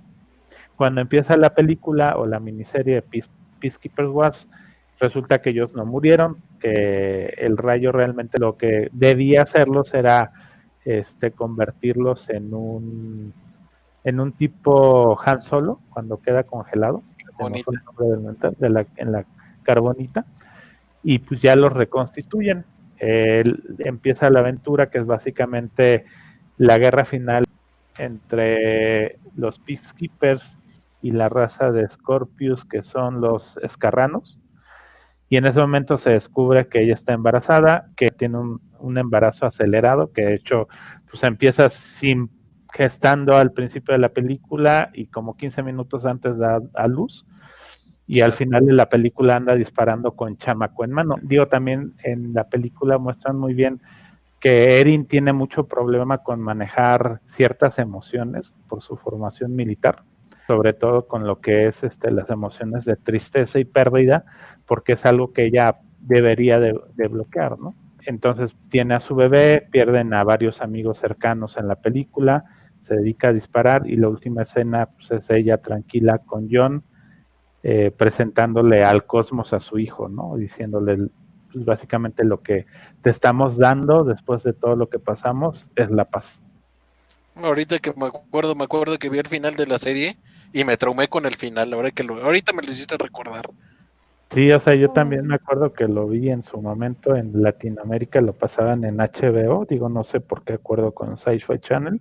Cuando empieza la película o la miniserie de Peacekeeper Wars, resulta que ellos no murieron, que el rayo realmente lo que debía hacerlos era convertirlos en un tipo Han Solo cuando queda congelado, en la carbonita, y pues ya los reconstituyen. Empieza la aventura, que es básicamente la guerra final entre los Peacekeepers y la raza de Scorpius, que son los escarranos, y en ese momento se descubre que ella está embarazada, que tiene un embarazo acelerado, que de hecho pues empieza sin gestando al principio de la película y como 15 minutos antes da a luz, y al final de la película anda disparando con chamaco en mano. Digo, también en la película muestran muy bien que Erin tiene mucho problema con manejar ciertas emociones por su formación militar, sobre todo con lo que es las emociones de tristeza y pérdida, porque es algo que ella debería de bloquear, ¿no? Entonces tiene a su bebé, pierden a varios amigos cercanos en la película, se dedica a disparar, y la última escena pues, es ella tranquila con John, presentándole al cosmos a su hijo, ¿no? Diciéndole pues, básicamente lo que te estamos dando después de todo lo que pasamos es la paz. Ahorita que me acuerdo que vi el final de la serie y me traumé con el final, ahorita me lo hiciste recordar. Sí, o sea, yo también me acuerdo que lo vi en su momento en Latinoamérica, lo pasaban en HBO, digo, no sé por qué acuerdo con Sci-Fi Channel,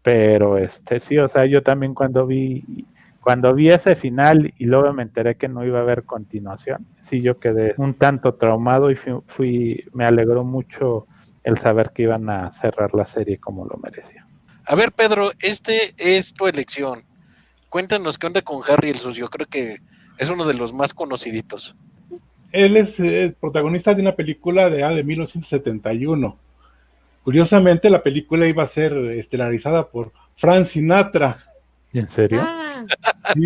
pero sí, o sea, yo también cuando vi ese final y luego me enteré que no iba a haber continuación, sí, yo quedé un tanto traumado y me alegró mucho el saber que iban a cerrar la serie como lo merecía. A ver, Pedro, es tu elección. Cuéntanos qué onda con Harry el Sucio. Creo que es uno de los más conociditos. Él es el protagonista de una película de 1971. Curiosamente, la película iba a ser estelarizada por Frank Sinatra. ¿En serio? Sí.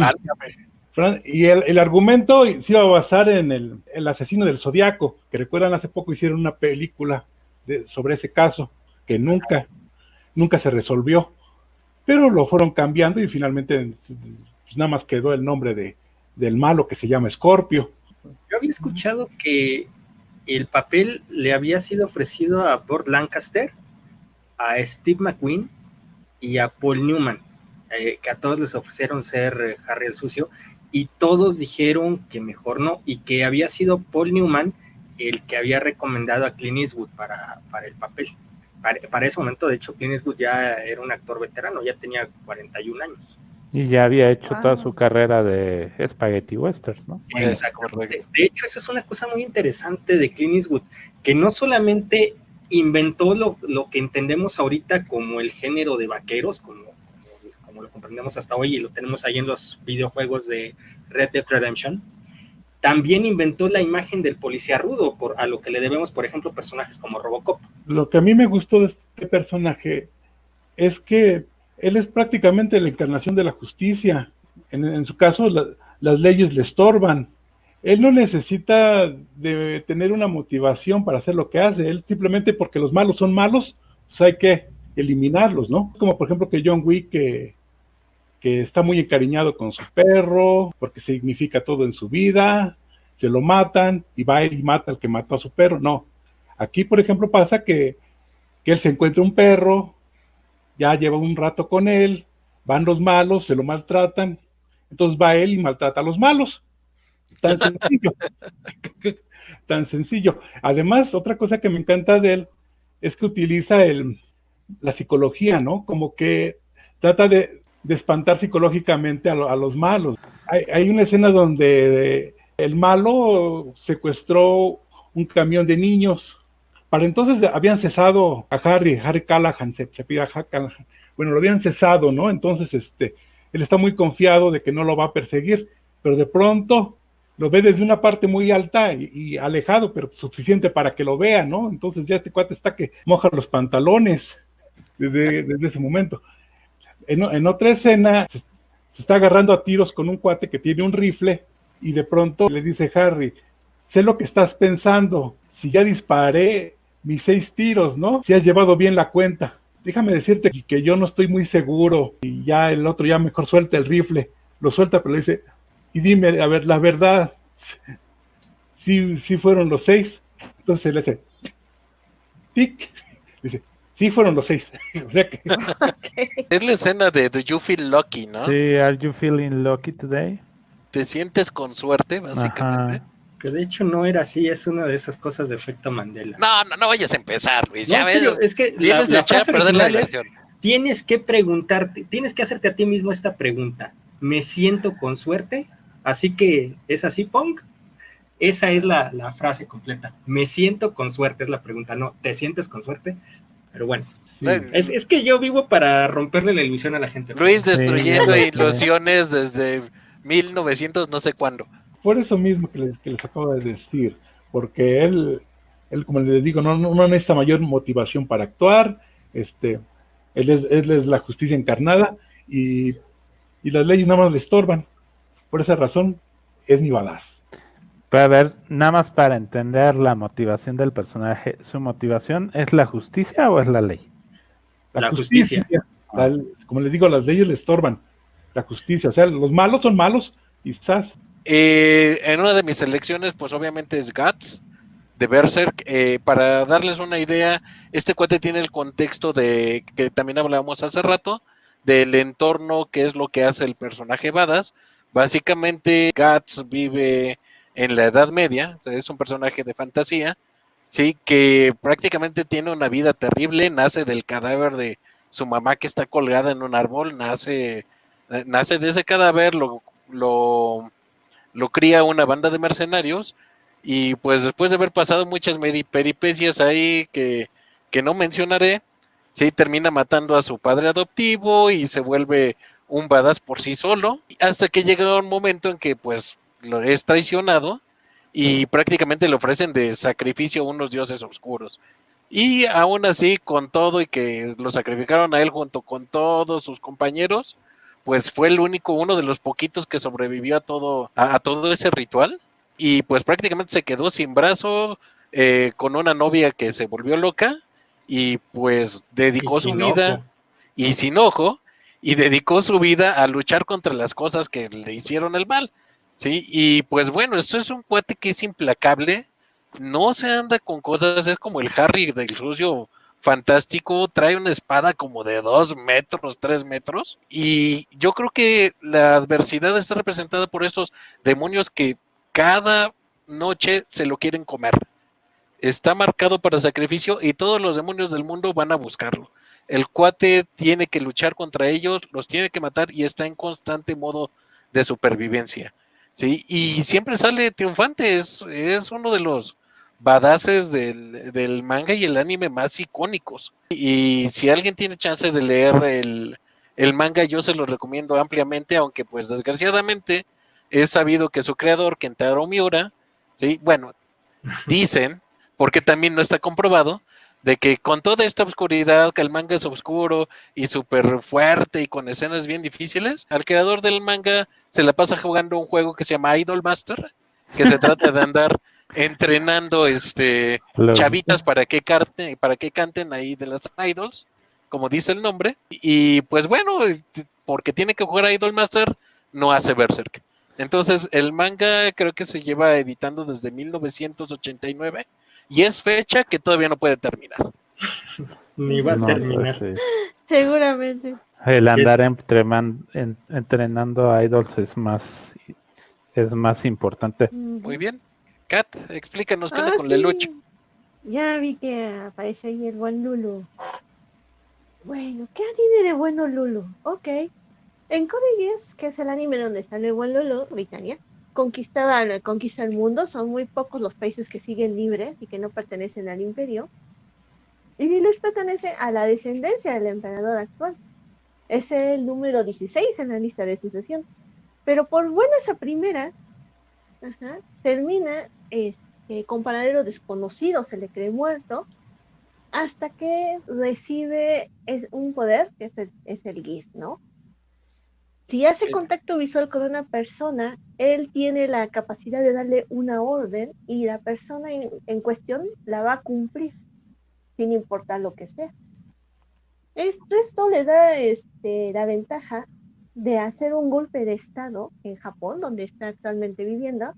Y el argumento se iba a basar en el asesino del Zodiaco, que recuerdan hace poco hicieron una película sobre ese caso, que nunca se resolvió, pero lo fueron cambiando y finalmente pues, nada más quedó el nombre del malo, que se llama Scorpio. Yo había escuchado que el papel le había sido ofrecido a Burt Lancaster, a Steve McQueen y a Paul Newman, que a todos les ofrecieron ser Harry el Sucio, y todos dijeron que mejor no, y que había sido Paul Newman el que había recomendado a Clint Eastwood para el papel. Para ese momento, de hecho, Clint Eastwood ya era un actor veterano, ya tenía 41 años. Y ya había hecho toda su carrera de Spaghetti Westerns, ¿no? Exactamente. De hecho, esa es una cosa muy interesante de Clint Eastwood, que no solamente inventó lo que entendemos ahorita como el género de vaqueros, como lo comprendemos hasta hoy y lo tenemos ahí en los videojuegos de Red Dead Redemption, también inventó la imagen del policía rudo, a lo que le debemos, por ejemplo, personajes como Robocop. Lo que a mí me gustó de este personaje es que él es prácticamente la encarnación de la justicia. En su caso, las leyes le estorban. Él no necesita de tener una motivación para hacer lo que hace. Él simplemente porque los malos son malos, pues hay que eliminarlos, ¿no? Como por ejemplo que John Wick, que está muy encariñado con su perro, porque significa todo en su vida, se lo matan y va y mata al que mató a su perro. No. Aquí, por ejemplo, pasa que él se encuentra un perro, ya lleva un rato con él, van los malos, se lo maltratan, entonces va él y maltrata a los malos. Tan sencillo. Tan sencillo. Además, otra cosa que me encanta de él es que utiliza la psicología, ¿no? Como que trata de espantar psicológicamente a los malos. Hay una escena donde el malo secuestró un camión de niños. Para entonces habían cesado a Harry Callahan, se pide a Harry Callahan. Bueno, lo habían cesado, ¿no? Entonces, él está muy confiado de que no lo va a perseguir, pero de pronto lo ve desde una parte muy alta y alejado, pero suficiente para que lo vea, ¿no? Entonces ya este cuate está que moja los pantalones desde ese momento. En otra escena se está agarrando a tiros con un cuate que tiene un rifle y de pronto le dice Harry, sé lo que estás pensando, si ya disparé mis 6 tiros, ¿no? Si has llevado bien la cuenta. Déjame decirte que yo no estoy muy seguro y ya el otro ya mejor suelta el rifle. Lo suelta, pero le dice, y dime, a ver, la verdad, sí fueron los 6. Entonces le hace, tic, dice, sí fueron los 6. O sea que Es la escena de Do You Feel Lucky, ¿no? Sí, are you feeling lucky today? Te sientes con suerte, básicamente. Ajá. Que de hecho no era así, es una de esas cosas de efecto Mandela. No vayas a empezar, Luis. No, Ya en ves, serio, es que vienes a la echar a frase perder la original es, diversión. tienes que preguntarte, tienes que hacerte a ti mismo esta pregunta, ¿me siento con suerte? Así que, ¿es así, Pong? Esa es la frase completa, ¿me siento con suerte? Es la pregunta, no, ¿te sientes con suerte? Pero bueno, sí. es que yo vivo para romperle la ilusión a la gente. Luis destruyendo ya lo sé. ilusiones desde 1900 no sé cuándo. Por eso mismo que les acabo de decir, porque él como les digo, no necesita mayor motivación para actuar, él es la justicia encarnada y las leyes nada más le estorban. Por esa razón es mi badass. Pero a ver, nada más para entender la motivación del personaje, ¿su motivación es la justicia o es la ley? La justicia. Como les digo, las leyes le estorban. La justicia, o sea, los malos son malos, quizás. En una de mis selecciones, pues obviamente es Guts, de Berserk. Para darles una idea, este cuate tiene el contexto de que también hablábamos hace rato, del entorno, que es lo que hace el personaje Badass. Básicamente, Guts vive en la Edad Media, es un personaje de fantasía, sí, que prácticamente tiene una vida terrible, nace del cadáver de su mamá que está colgada en un árbol, nace de ese cadáver, lo cría una banda de mercenarios y pues después de haber pasado muchas peripecias ahí que no mencionaré, sí, termina matando a su padre adoptivo y se vuelve un badass por sí solo, hasta que llega un momento en que pues lo es traicionado y prácticamente le ofrecen de sacrificio a unos dioses oscuros. Y aún así, con todo y que lo sacrificaron a él junto con todos sus compañeros, pues fue el único, uno de los poquitos que sobrevivió a todo ese ritual. Y pues prácticamente se quedó sin brazo, con una novia que se volvió loca, y pues dedicó su vida, y sin ojo, y dedicó su vida a luchar contra las cosas que le hicieron el mal. Sí, y pues bueno, esto es un cuate que es implacable, no se anda con cosas, es como el Harry del sucio fantástico, trae una espada como de 2 metros, 3 metros, y yo creo que la adversidad está representada por estos demonios que cada noche se lo quieren comer. Está marcado para sacrificio y todos los demonios del mundo van a buscarlo. El cuate tiene que luchar contra ellos, los tiene que matar y está en constante modo de supervivencia. ¿Sí? Y siempre sale triunfante, es uno de los badasses del manga y el anime más icónicos. Y si alguien tiene chance de leer el manga, yo se lo recomiendo ampliamente, aunque pues desgraciadamente es sabido que su creador, Kentaro Miura, ¿sí? Bueno, dicen, porque también no está comprobado, de que con toda esta oscuridad, que el manga es oscuro y súper fuerte y con escenas bien difíciles, al creador del manga se la pasa jugando un juego que se llama Idol Master, que se trata de andar entrenando chavitas para que canten ahí de las idols, como dice el nombre, y pues bueno, porque tiene que jugar a Idol Master, no hace Berserk. Entonces, el manga creo que se lleva editando desde 1989 y es fecha que todavía no puede terminar. Ni va a terminar. Pues, sí. Seguramente. El andar entrenando a idols es más importante. Muy bien. Kat, explícanos qué onda con sí. Lelouch. Ya vi que aparece ahí el buen Lulu. Bueno, ¿qué tiene de bueno Lulu? Ok. En Code Geass, que es el anime donde sale el buen Lulu, Britannia, conquista el mundo. Son muy pocos los países que siguen libres y que no pertenecen al imperio. Y Lelouch pertenece a la descendencia del emperador actual. Es el número 16 en la lista de sucesión. Pero por buenas a primeras, termina con paradero desconocido, se le cree muerto, hasta que recibe un poder, que es el Geist, ¿no? Si hace contacto visual con una persona, él tiene la capacidad de darle una orden y la persona en cuestión la va a cumplir, sin importar lo que sea. Esto le da la ventaja de hacer un golpe de estado en Japón, donde está actualmente viviendo,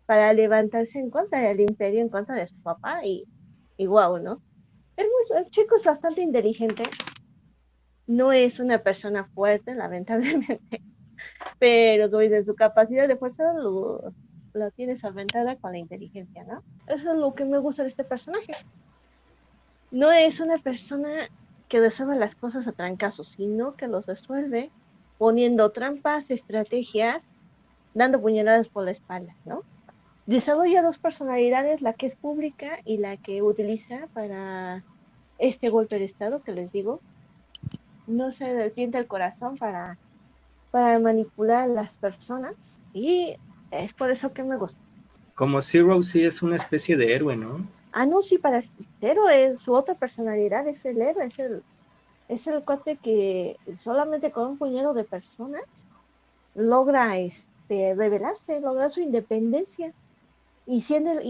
para levantarse en contra del imperio, en contra de su papá, y guau, ¿no? El chico es bastante inteligente, no es una persona fuerte, lamentablemente, pero como dice, su capacidad de fuerza lo tiene solventada con la inteligencia, ¿no? Eso es lo que me gusta de este personaje. No es una persona que resuelve las cosas a trancazos, sino que los resuelve poniendo trampas, estrategias, dando puñaladas por la espalda, ¿no? Desarrolla dos personalidades, la que es pública y la que utiliza para este golpe de estado que les digo. No se detienta el corazón para manipular a las personas, y es por eso que me gusta. Como Zero sí es una especie de héroe, ¿no? No, sí, para Zero su otra personalidad es el héroe, es el cuate que solamente con un puñado de personas logra rebelarse, logra su independencia y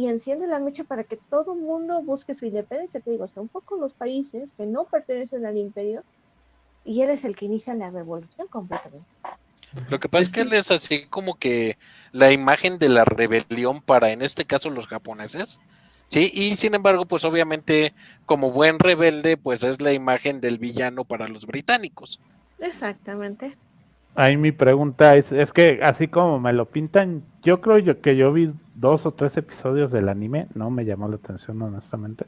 enciende la mecha para que todo el mundo busque su independencia. Te digo, son pocos los países que no pertenecen al imperio y él es el que inicia la revolución completamente. Lo que pasa es que él es así como que la imagen de la rebelión para, en este caso, los japoneses, ¿sí? Y sin embargo, pues obviamente, como buen rebelde, pues es la imagen del villano para los británicos. Exactamente. Ahí mi pregunta es que así como me lo pintan, yo creo que yo vi 2 o 3 episodios del anime, no me llamó la atención honestamente.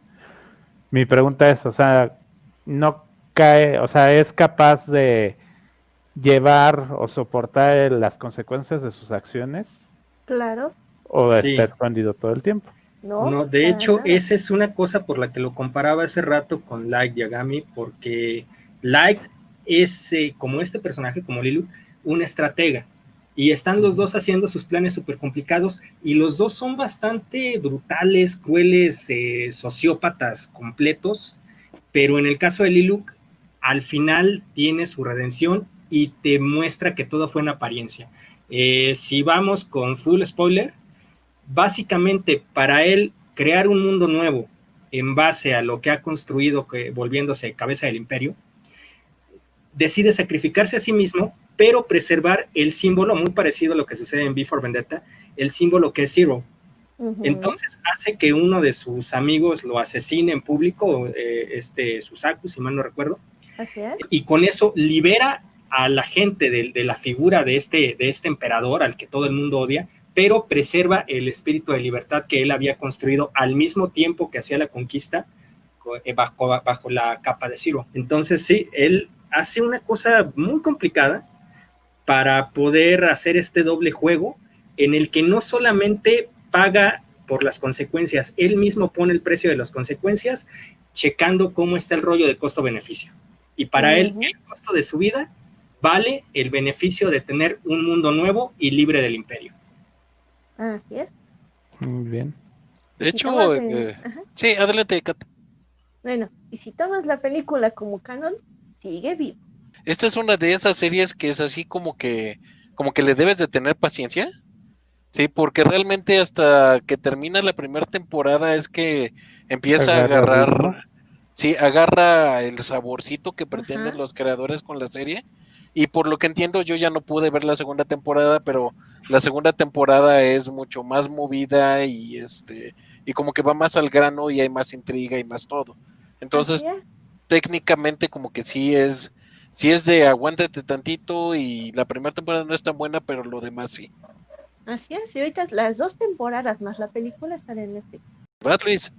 Mi pregunta es, o sea, no cae, o sea, es capaz de llevar o soportar las consecuencias de sus acciones. Claro. O de estar escondido todo el tiempo. No, de hecho, esa es una cosa por la que lo comparaba hace rato con Light Yagami, porque Light es, como este personaje, como Lilu, una estratega. Y están los dos haciendo sus planes súper complicados, y los dos son bastante brutales, crueles, sociópatas completos, pero en el caso de Lilu, al final tiene su redención y te muestra que todo fue en apariencia. Si vamos con full spoiler, básicamente para él crear un mundo nuevo en base a lo que ha construido, volviéndose cabeza del imperio, decide sacrificarse a sí mismo, pero preservar el símbolo, muy parecido a lo que sucede en V for Vendetta, el símbolo que es Zero. Entonces hace que uno de sus amigos lo asesine en público, Susaku, si mal no recuerdo, y con eso libera a la gente de la figura de este emperador al que todo el mundo odia, pero preserva el espíritu de libertad que él había construido al mismo tiempo que hacía la conquista bajo la capa de Zero. Entonces sí, él hace una cosa muy complicada para poder hacer este doble juego en el que no solamente paga por las consecuencias, él mismo pone el precio de las consecuencias, checando cómo está el rollo de costo-beneficio. Y para él, el costo de su vida vale el beneficio de tener un mundo nuevo y libre del imperio. Así es. Muy bien. De hecho, sí, adelante, Kat. Bueno, y si tomas la película como canon, sigue vivo. Esta es una de esas series que es así como que le debes de tener paciencia, sí, porque realmente hasta que termina la primera temporada es que empieza a agarrar, sí, agarra el saborcito que pretenden los creadores con la serie. Y por lo que entiendo, yo ya no pude ver la segunda temporada, pero la segunda temporada es mucho más movida y como que va más al grano y hay más intriga y más todo. Entonces, técnicamente como que sí es de aguántate tantito, y la primera temporada no es tan buena, pero lo demás sí. Así es, y ahorita las 2 temporadas más la película están en Netflix. ¿Verdad, Luis?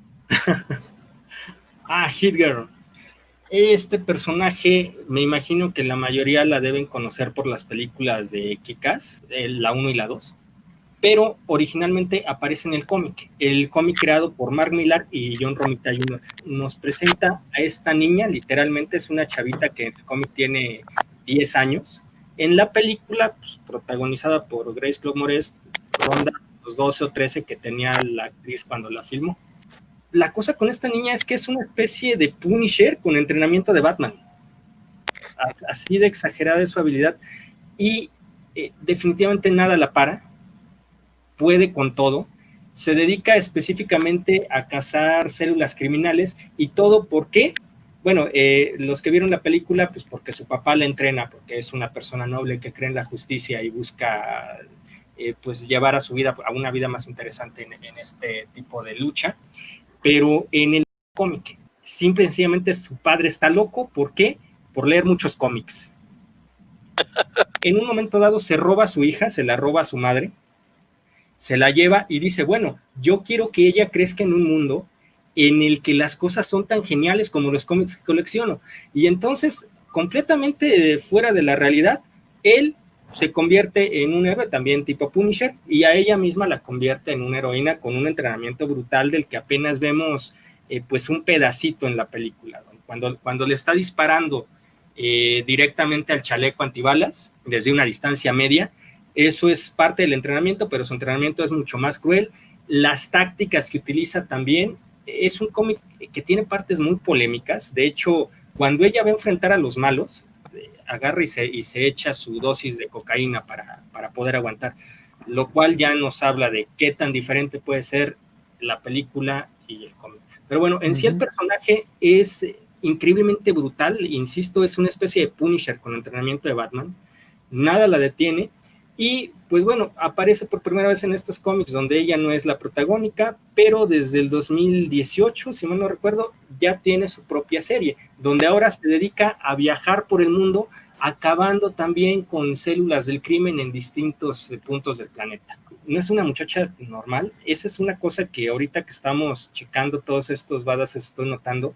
Hit Girl. Este personaje, me imagino que la mayoría la deben conocer por las películas de Kick-Ass, la 1 y la 2, pero originalmente aparece en el cómic creado por Mark Millar y John Romita Jr. Nos presenta a esta niña, literalmente es una chavita que en el cómic tiene 10 años. En la película, pues, protagonizada por Grace Claw Moretz, ronda los 12 o 13 que tenía la actriz cuando la filmó. La cosa con esta niña es que es una especie de Punisher con entrenamiento de Batman. Así de exagerada es su habilidad. Y definitivamente nada la para. Puede con todo. Se dedica específicamente a cazar células criminales. ¿Y todo por qué? Bueno, los que vieron la película, pues porque su papá la entrena, porque es una persona noble que cree en la justicia y busca pues llevar a su vida, a una vida más interesante en este tipo de lucha. Pero en el cómic, simple y sencillamente su padre está loco. ¿Por qué? Por leer muchos cómics. En un momento dado se roba a su hija, se la roba a su madre, se la lleva y dice, bueno, yo quiero que ella crezca en un mundo en el que las cosas son tan geniales como los cómics que colecciono. Y entonces, completamente fuera de la realidad, él se convierte en un héroe también tipo Punisher, y a ella misma la convierte en una heroína con un entrenamiento brutal del que apenas vemos pues un pedacito en la película. Cuando le está disparando directamente al chaleco antibalas desde una distancia media, eso es parte del entrenamiento, pero su entrenamiento es mucho más cruel. Las tácticas que utiliza también, es un cómic que tiene partes muy polémicas. De hecho, cuando ella va a enfrentar a los malos, agarra y se echa su dosis de cocaína para poder aguantar, lo cual ya nos habla de qué tan diferente puede ser la película y el cómic. Pero bueno, en sí el personaje es increíblemente brutal, insisto, es una especie de Punisher con entrenamiento de Batman, nada la detiene, y pues bueno, aparece por primera vez en estos cómics donde ella no es la protagónica, pero desde el 2018, si mal no recuerdo, ya tiene su propia serie, donde ahora se dedica a viajar por el mundo, acabando también con células del crimen en distintos puntos del planeta. No es una muchacha normal, esa es una cosa que ahorita que estamos checando todos estos badasses estoy notando.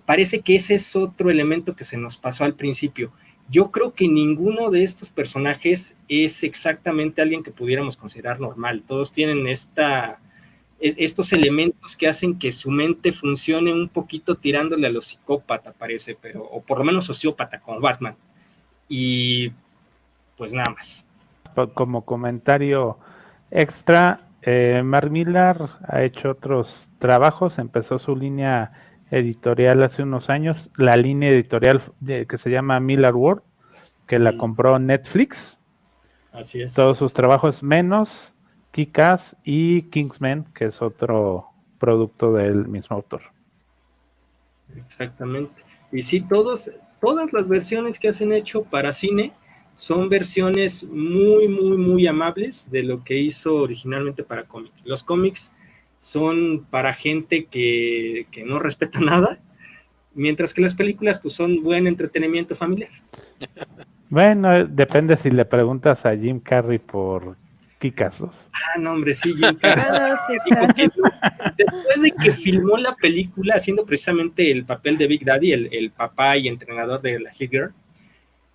Parece que ese es otro elemento que se nos pasó al principio. Yo creo que ninguno de estos personajes es exactamente alguien que pudiéramos considerar normal. Todos tienen estos elementos que hacen que su mente funcione un poquito tirándole a lo psicópata, parece, o por lo menos sociópata, como Batman. Y pues nada más. Como comentario extra, Mark Millar ha hecho otros trabajos, empezó su línea editorial hace unos años, la línea editorial que se llama Millar World, que la compró Netflix. Así es. Todos sus trabajos menos Kick-Ass y Kingsman, que es otro producto del mismo autor. Exactamente. Y sí, todas las versiones que hacen hecho para cine son versiones muy, muy, muy amables de lo que hizo originalmente para cómics. Los cómics son para gente que no respeta nada, mientras que las películas pues son buen entretenimiento familiar. Bueno, depende si le preguntas a Jim Carrey por Kick-Ass 2. No, hombre, sí, Jim Carrey. Después de que filmó la película haciendo precisamente el papel de Big Daddy, el papá y entrenador de la Hit Girl,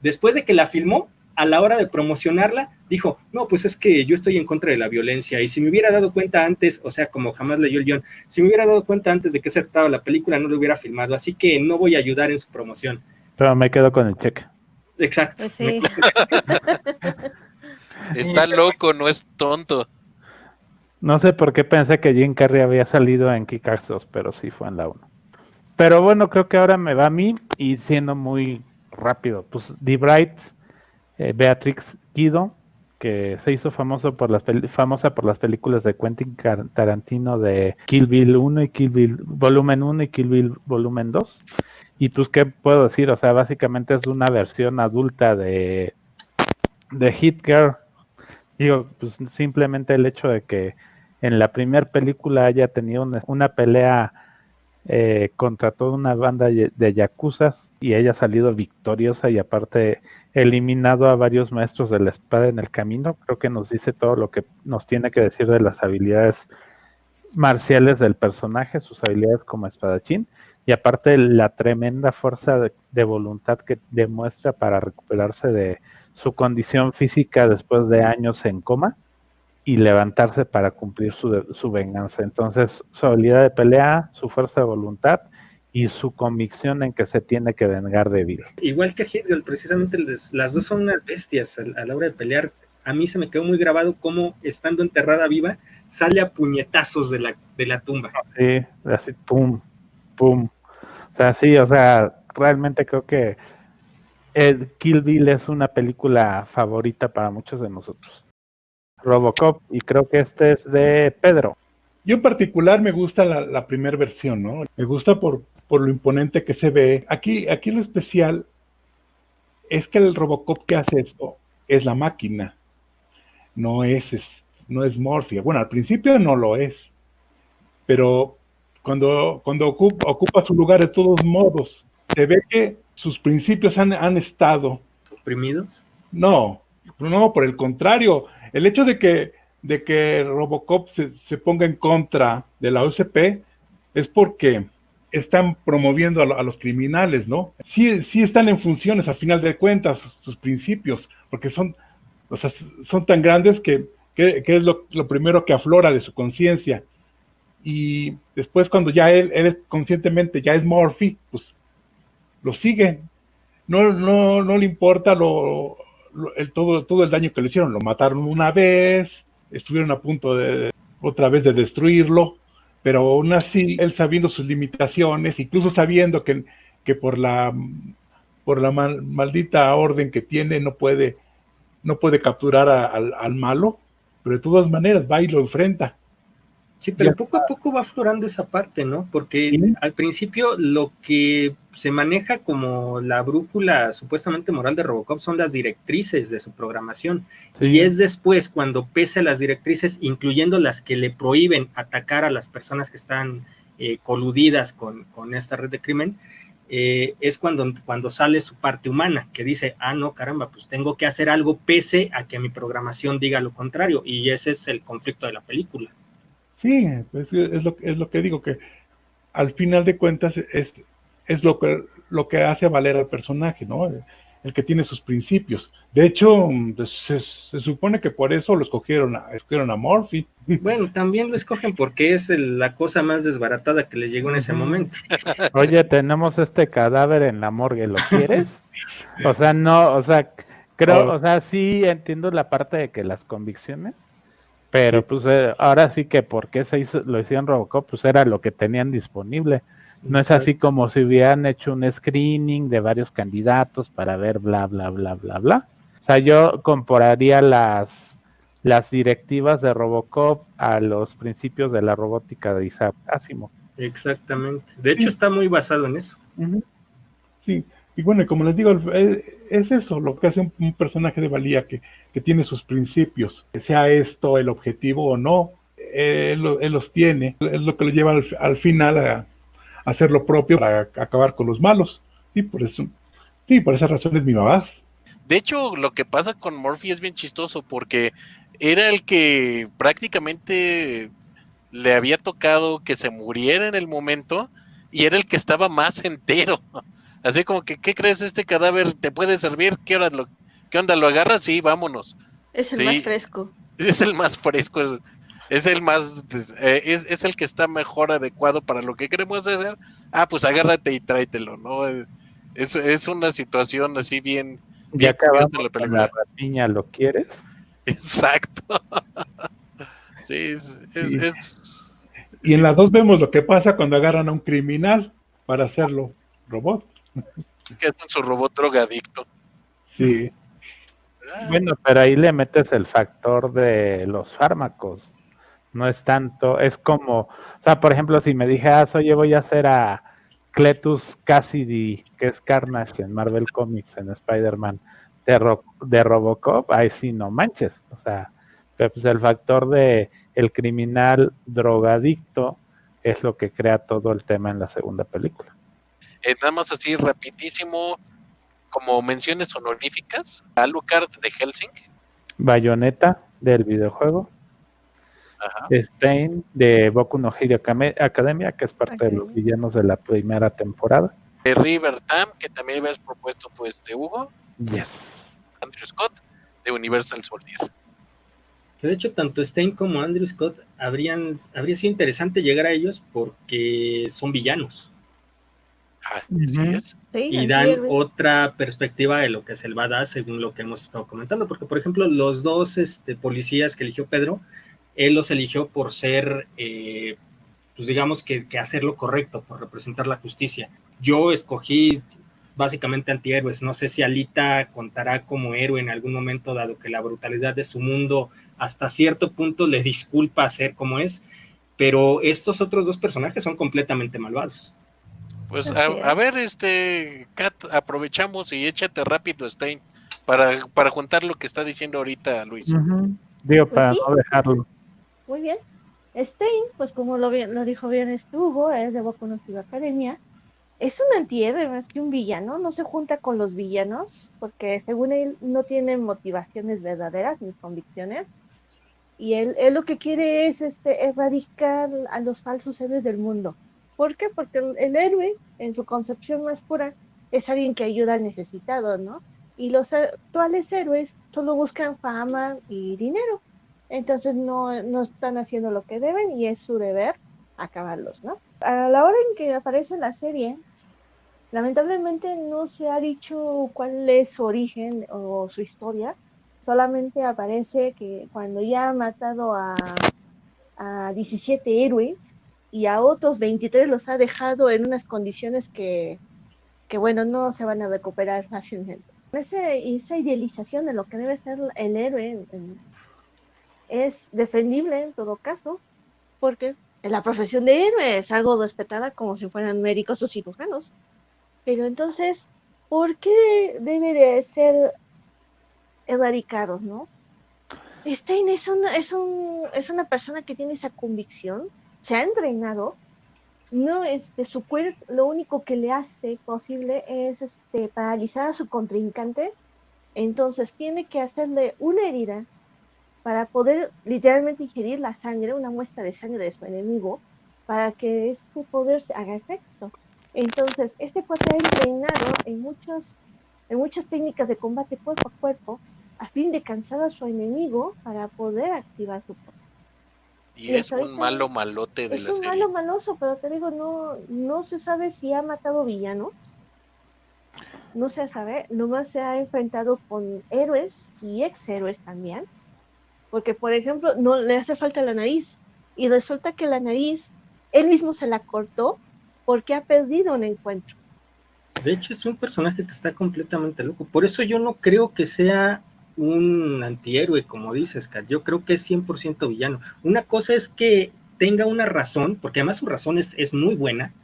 después de que la filmó, a la hora de promocionarla, dijo, no, pues es que yo estoy en contra de la violencia, y si me hubiera dado cuenta antes, o sea, como jamás leyó el guión, si me hubiera dado cuenta antes de que se trataba la película, no lo hubiera filmado, así que no voy a ayudar en su promoción. Pero me quedo con el cheque. Exacto. Pues sí. Está loco, no es tonto. No sé por qué pensé que Jim Carrey había salido en Kick-Ass 2, pero sí fue en la 1. Pero bueno, creo que ahora me va a mí, y siendo muy rápido, pues The Bright, Beatrix Guido, que se hizo famosa por las películas de Quentin Tarantino de Kill Bill 1 y Kill Bill Volumen 1 y Kill Bill Volumen 2. Y pues, ¿qué puedo decir? O sea, básicamente es una versión adulta de Hit Girl. Digo, pues simplemente el hecho de que en la primera película haya tenido una pelea contra toda una banda de yakuzas y haya salido victoriosa y aparte eliminado a varios maestros de la espada en el camino, creo que nos dice todo lo que nos tiene que decir de las habilidades marciales del personaje, sus habilidades como espadachín, y aparte la tremenda fuerza de voluntad que demuestra para recuperarse de su condición física después de años en coma y levantarse para cumplir su venganza. Entonces, su habilidad de pelea, su fuerza de voluntad y su convicción en que se tiene que vengar de Bill. Igual que Hit Girl, precisamente las dos son unas bestias a la hora de pelear. a mí se me quedó muy grabado cómo, estando enterrada viva, sale a puñetazos de la tumba. Sí, así, pum, pum. O sea, sí, o sea, realmente creo que Kill Bill es una película favorita para muchos de nosotros. Robocop, y creo que este es de Pedro. Yo en particular me gusta la primera versión, ¿no? Me gusta por lo imponente que se ve. Aquí lo especial es que el Robocop que hace esto es la máquina, no es Morphy. Bueno, al principio no lo es, pero cuando ocupa su lugar de todos modos, se ve que sus principios han estado ¿Oprimidos? No, por el contrario, el hecho de que Robocop se ponga en contra de la OCP es porque están promoviendo a los criminales, ¿no? Sí están en funciones, a final de cuentas, sus principios, porque o sea, son tan grandes que es lo primero que aflora de su conciencia. Y después, cuando ya él conscientemente ya es Morphy, pues lo sigue. No le importa todo el daño que le hicieron. Lo mataron una vez, estuvieron a punto otra vez de destruirlo, pero aún así, él sabiendo sus limitaciones, incluso sabiendo que por la maldita orden que tiene no puede capturar al malo, pero de todas maneras va y lo enfrenta. Sí, pero poco a poco va aflorando esa parte, ¿no? Porque al principio lo que se maneja como la brújula supuestamente moral de Robocop son las directrices de su programación. Sí. Y es después cuando, pese a las directrices, incluyendo las que le prohíben atacar a las personas que están coludidas con esta red de crimen, es cuando sale su parte humana, que dice, no, caramba, pues tengo que hacer algo pese a que mi programación diga lo contrario. Y ese es el conflicto de la película. Sí, pues es lo que digo, que al final de cuentas es lo que hace valer al personaje, ¿no? El que tiene sus principios. De hecho, se supone que por eso lo escogieron a Morphy. Bueno, también lo escogen porque es la cosa más desbaratada que les llegó en ese momento. Oye, tenemos este cadáver en la morgue, ¿lo quieres? O sea, no, o sea, creo, o sea, sí entiendo la parte de que las convicciones, pero sí, pues ahora sí que porque lo hicieron Robocop, pues era lo que tenían disponible. No es así como si hubieran hecho un screening de varios candidatos para ver bla, bla, bla, bla, bla. O sea, yo compararía las directivas de Robocop a los principios de la robótica de Isaac Asimov. Exactamente. De hecho, está muy basado en eso. Sí, y bueno, como les digo, es eso lo que hace un personaje de valía que tiene sus principios, sea esto el objetivo o no, él los tiene, es lo que lo lleva al final a hacer lo propio para acabar con los malos, y por esa razón es mi mamá. De hecho, lo que pasa con Morphy es bien chistoso porque era el que prácticamente le había tocado que se muriera en el momento y era el que estaba más entero. Así como que, ¿qué crees? Este cadáver te puede servir. ¿Qué onda? ¿Lo agarras? Sí, vámonos. Es el más fresco. Es el más fresco. Es el más. Es el que está mejor adecuado para lo que queremos hacer. Pues agárrate y tráetelo, ¿no? Es una situación así bien. Ya acabamos la película. La ratiña, ¿lo quieres? Exacto. Sí, Y en la 2 vemos lo que pasa cuando agarran a un criminal para hacerlo robot. Que hacen su robot drogadicto. Sí. Bueno, pero ahí le metes el factor de los fármacos. No es tanto, es como, o sea, por ejemplo, si me dijeras, oye, voy a hacer a Cletus Cassidy, que es Carnage en Marvel Comics, en Spider-Man, de Robocop, ahí sí, no manches. O sea, pero pues el factor de el criminal drogadicto es lo que crea todo el tema en la segunda película. Nada más así rapidísimo, como menciones honoríficas, Alucard de Hellsing, Bayonetta del videojuego, ajá, Stein de Boku no Hero Academia, que es parte de los villanos de la primera temporada, de River Tam, que también habías propuesto pues de Hugo, yes, Andrew Scott de Universal Soldier. Que de hecho tanto Stein como Andrew Scott habría sido interesante llegar a ellos porque son villanos. Así es. Sí, y dan antihéroe. otra perspectiva de lo que es el badass según lo que hemos estado comentando, porque por ejemplo los dos policías que eligió Pedro, él los eligió por ser, pues digamos que hacer lo correcto, por representar la justicia. Yo escogí básicamente antihéroes, no sé si Alita contará como héroe en algún momento, dado que la brutalidad de su mundo hasta cierto punto le disculpa ser como es, pero estos otros dos personajes son completamente malvados. Pues Así es. a ver, Kat, aprovechamos y échate rápido, Stein, para juntar lo que está diciendo ahorita Luis. Ujú. Digo, Pues para sí. no dejarlo. Muy bien. Stein, pues como lo dijo bien Hugo, es de Boku no Hero Academia. Es un antihéroe más que un villano, no se junta con los villanos, porque según él no tiene motivaciones verdaderas ni convicciones. Y él lo que quiere es erradicar a los falsos héroes del mundo. ¿Por qué? Porque el héroe, en su concepción más pura, es alguien que ayuda al necesitado, ¿no? Y los actuales héroes solo buscan fama y dinero. Entonces no están haciendo lo que deben y es su deber acabarlos, ¿no? A la hora en que aparece en la serie, lamentablemente no se ha dicho cuál es su origen o su historia. Solamente aparece que cuando ya ha matado a 17 héroes y a otros 23 los ha dejado en unas condiciones que bueno, no se van a recuperar fácilmente. Esa idealización de lo que debe ser el héroe es defendible en todo caso, porque en la profesión de héroe es algo respetada como si fueran médicos o cirujanos. Pero entonces, ¿por qué debe de ser erradicados, no? Stein es una persona que tiene esa convicción, se ha entrenado, no su cuerpo lo único que le hace posible es paralizar a su contrincante, entonces tiene que hacerle una herida para poder literalmente ingerir la sangre, una muestra de sangre de su enemigo, para que este poder se haga efecto. Entonces, cuate ha entrenado en muchas técnicas de combate cuerpo a cuerpo, a fin de cansar a su enemigo para poder activar su poder. Y es un malo malote de la serie. Es un malo maloso, pero te digo, no se sabe si ha matado villano. No se sabe, nomás se ha enfrentado con héroes y ex héroes también. Porque, por ejemplo, no le hace falta la nariz. Y resulta que la nariz, él mismo se la cortó porque ha perdido un encuentro. De hecho, es un personaje que está completamente loco. Por eso yo no creo que sea un antihéroe, como dices, Kat. Yo creo que es 100% villano. Una cosa es que tenga una razón, porque además su razón es muy buena,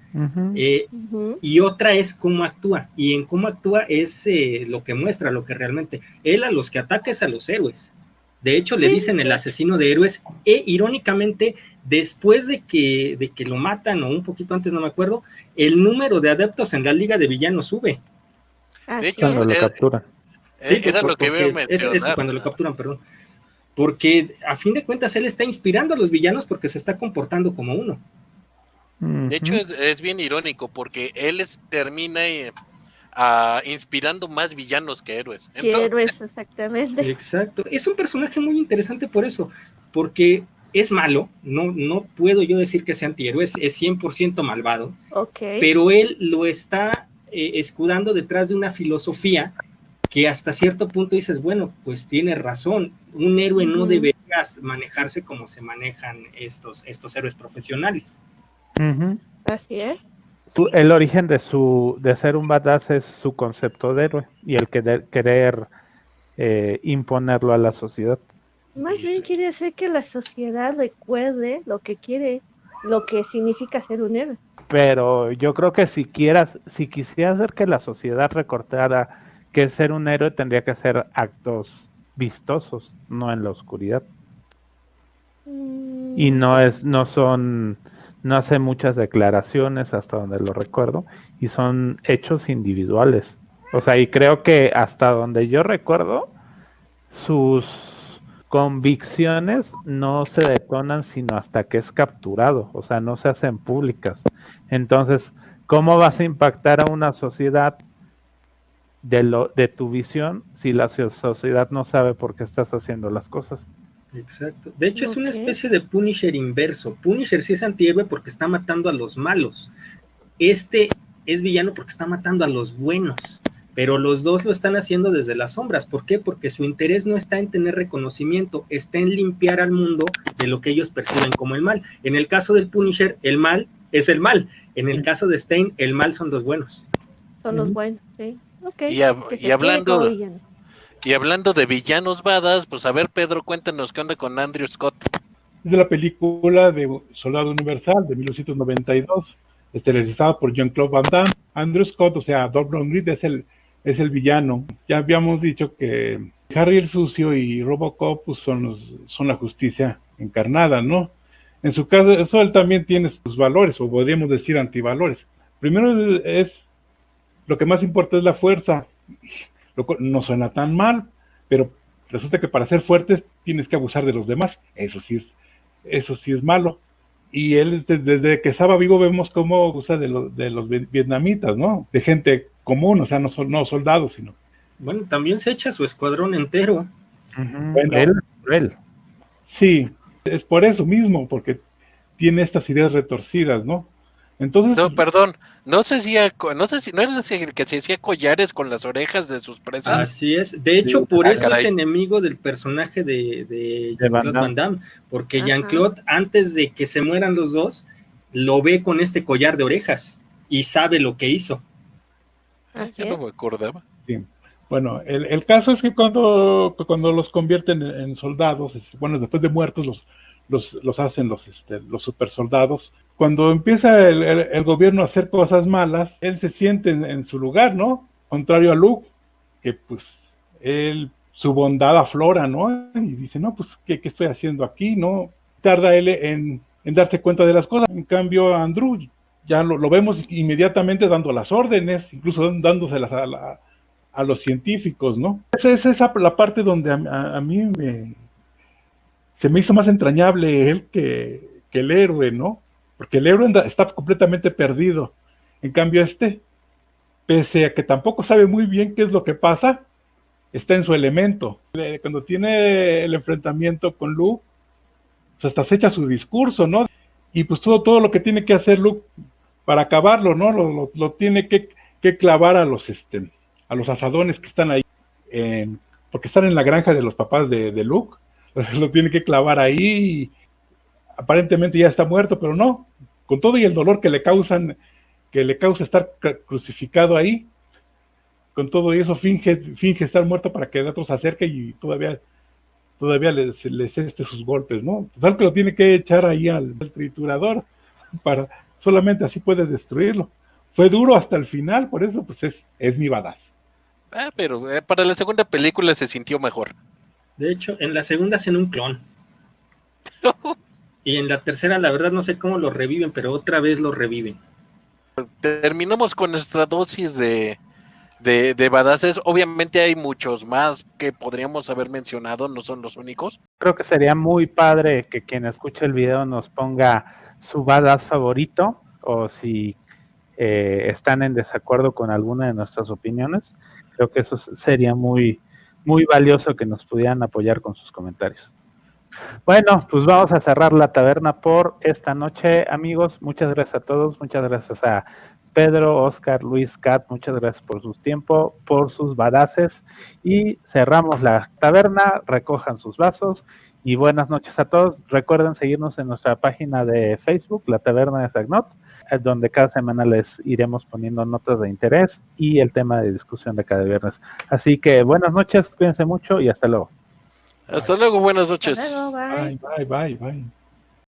y otra es cómo actúa. Y en cómo actúa es lo que muestra, lo que realmente... Él a los que ataca es a los héroes. De hecho, le dicen el asesino de héroes, e irónicamente, después de que lo matan, o un poquito antes, no me acuerdo, el número de adeptos en la Liga de Villanos sube. De hecho, cuando lo capturan. Sí, era lo que veo mencionar. Es cuando lo capturan, perdón. Porque a fin de cuentas él está inspirando a los villanos porque se está comportando como uno. De hecho, es bien irónico porque él termina inspirando más villanos que héroes. Que héroes, exactamente. Exacto. Es un personaje muy interesante por eso, porque es malo, no puedo yo decir que sea antihéroe, es 100% malvado, pero él lo está escudando detrás de una filosofía que hasta cierto punto dices, bueno, pues tiene razón, un héroe no debería manejarse como se manejan estos héroes profesionales. Así es. El origen de ser un badass es su concepto de héroe y el querer imponerlo a la sociedad. Más bien quiere decir que la sociedad recuerde lo que significa ser un héroe. Pero yo creo que si quisieras hacer que la sociedad recordara que ser un héroe, tendría que hacer actos vistosos, no en la oscuridad. Y no hace muchas declaraciones hasta donde lo recuerdo, y son hechos individuales. O sea, y creo que hasta donde yo recuerdo, sus convicciones no se detonan sino hasta que es capturado, o sea, no se hacen públicas. Entonces, ¿cómo vas a impactar a una sociedad de tu visión si la sociedad no sabe por qué estás haciendo las cosas? Exacto. De hecho, es una especie de Punisher inverso. Punisher sí es antihéroe porque está matando a los malos. es villano porque está matando a los buenos, pero los dos lo están haciendo desde las sombras. ¿Por qué? Porque su interés no está en tener reconocimiento, está en limpiar al mundo de lo que ellos perciben como el mal. En el caso del Punisher, el mal es el mal. En el caso de Stein, el mal son los buenos. Son los buenos, sí. Ok. Y hablando de villanos badass, pues a ver, Pedro, cuéntanos qué onda con Andrew Scott. Es de la película de Soldado Universal de 1992, estelarizada por Jean-Claude Van Damme. Andrew Scott, o sea, Dolph Lundgren, es el villano. Ya habíamos dicho que Harry el Sucio y Robocop pues, son la justicia encarnada, ¿no? En su caso, eso él también tiene sus valores, o podríamos decir antivalores. Primero es lo que más importa es la fuerza. No suena tan mal, pero resulta que para ser fuertes tienes que abusar de los demás. Eso sí es malo. Y él, desde que estaba vivo, vemos cómo abusa de los vietnamitas, ¿no? De gente común, o sea, no soldados, sino... Bueno, también se echa su escuadrón entero. Bueno, Él. Sí, es por eso mismo, porque tiene estas ideas retorcidas, ¿no? Entonces... No, perdón, no sé si no era el que se hacía collares con las orejas de sus presas. Así es. De hecho, por eso caray. es enemigo del personaje de Jean-Claude Van Damme, porque Ajá. Jean-Claude, antes de que se mueran los dos, lo ve con este collar de orejas y sabe lo que hizo. Así Yo no es. me acordaba. Sí. Bueno, el caso es que cuando los convierten en soldados, bueno, después de muertos los hacen los super soldados. Cuando empieza el gobierno a hacer cosas malas, él se siente en su lugar, ¿no? Contrario a Luke, que pues su bondad aflora, ¿no? Y dice, no, pues, ¿qué estoy haciendo aquí? No tarda él en darse cuenta de las cosas. En cambio, Andrew ya lo vemos inmediatamente dando las órdenes, incluso dándoselas a los científicos, ¿no? Es esa la parte donde a mí se me hizo más entrañable él que el héroe, ¿no? Porque el héroe está completamente perdido. En cambio pese a que tampoco sabe muy bien qué es lo que pasa, está en su elemento. Cuando tiene el enfrentamiento con Luke, pues hasta se echa su discurso, ¿no? Y pues todo lo que tiene que hacer Luke para acabarlo, ¿no? Lo tiene que clavar a los asadones que están ahí, porque están en la granja de los papás de Luke, lo tiene que clavar ahí, y aparentemente ya está muerto, pero no, con todo y el dolor que le causa estar crucificado ahí, con todo eso finge estar muerto para que el otro se acerque y todavía les sus golpes, ¿no? Total que lo tiene que echar ahí al triturador, solamente así puede destruirlo. Fue duro hasta el final, por eso pues es mi badass. Pero para la segunda película se sintió mejor. De hecho, en la segunda hacen un clon. Y en la tercera, la verdad, no sé cómo lo reviven, pero otra vez lo reviven. Terminamos con nuestra dosis de badasses. Obviamente hay muchos más que podríamos haber mencionado, no son los únicos. Creo que sería muy padre que quien escuche el video nos ponga su badass favorito, o si están en desacuerdo con alguna de nuestras opiniones. Creo que eso sería muy, muy valioso, que nos pudieran apoyar con sus comentarios. Bueno, pues vamos a cerrar la taberna por esta noche, amigos. Muchas gracias a todos, muchas gracias a Pedro, Oscar, Luis, Kat, muchas gracias por su tiempo, por sus badasses, y cerramos la taberna. Recojan sus vasos y buenas noches a todos. Recuerden seguirnos en nuestra página de Facebook, La Taberna de Sagnot, donde cada semana les iremos poniendo notas de interés y el tema de discusión de cada viernes. Así que buenas noches, cuídense mucho y hasta luego. Hasta luego, buenas noches. Hasta luego, bye. Bye.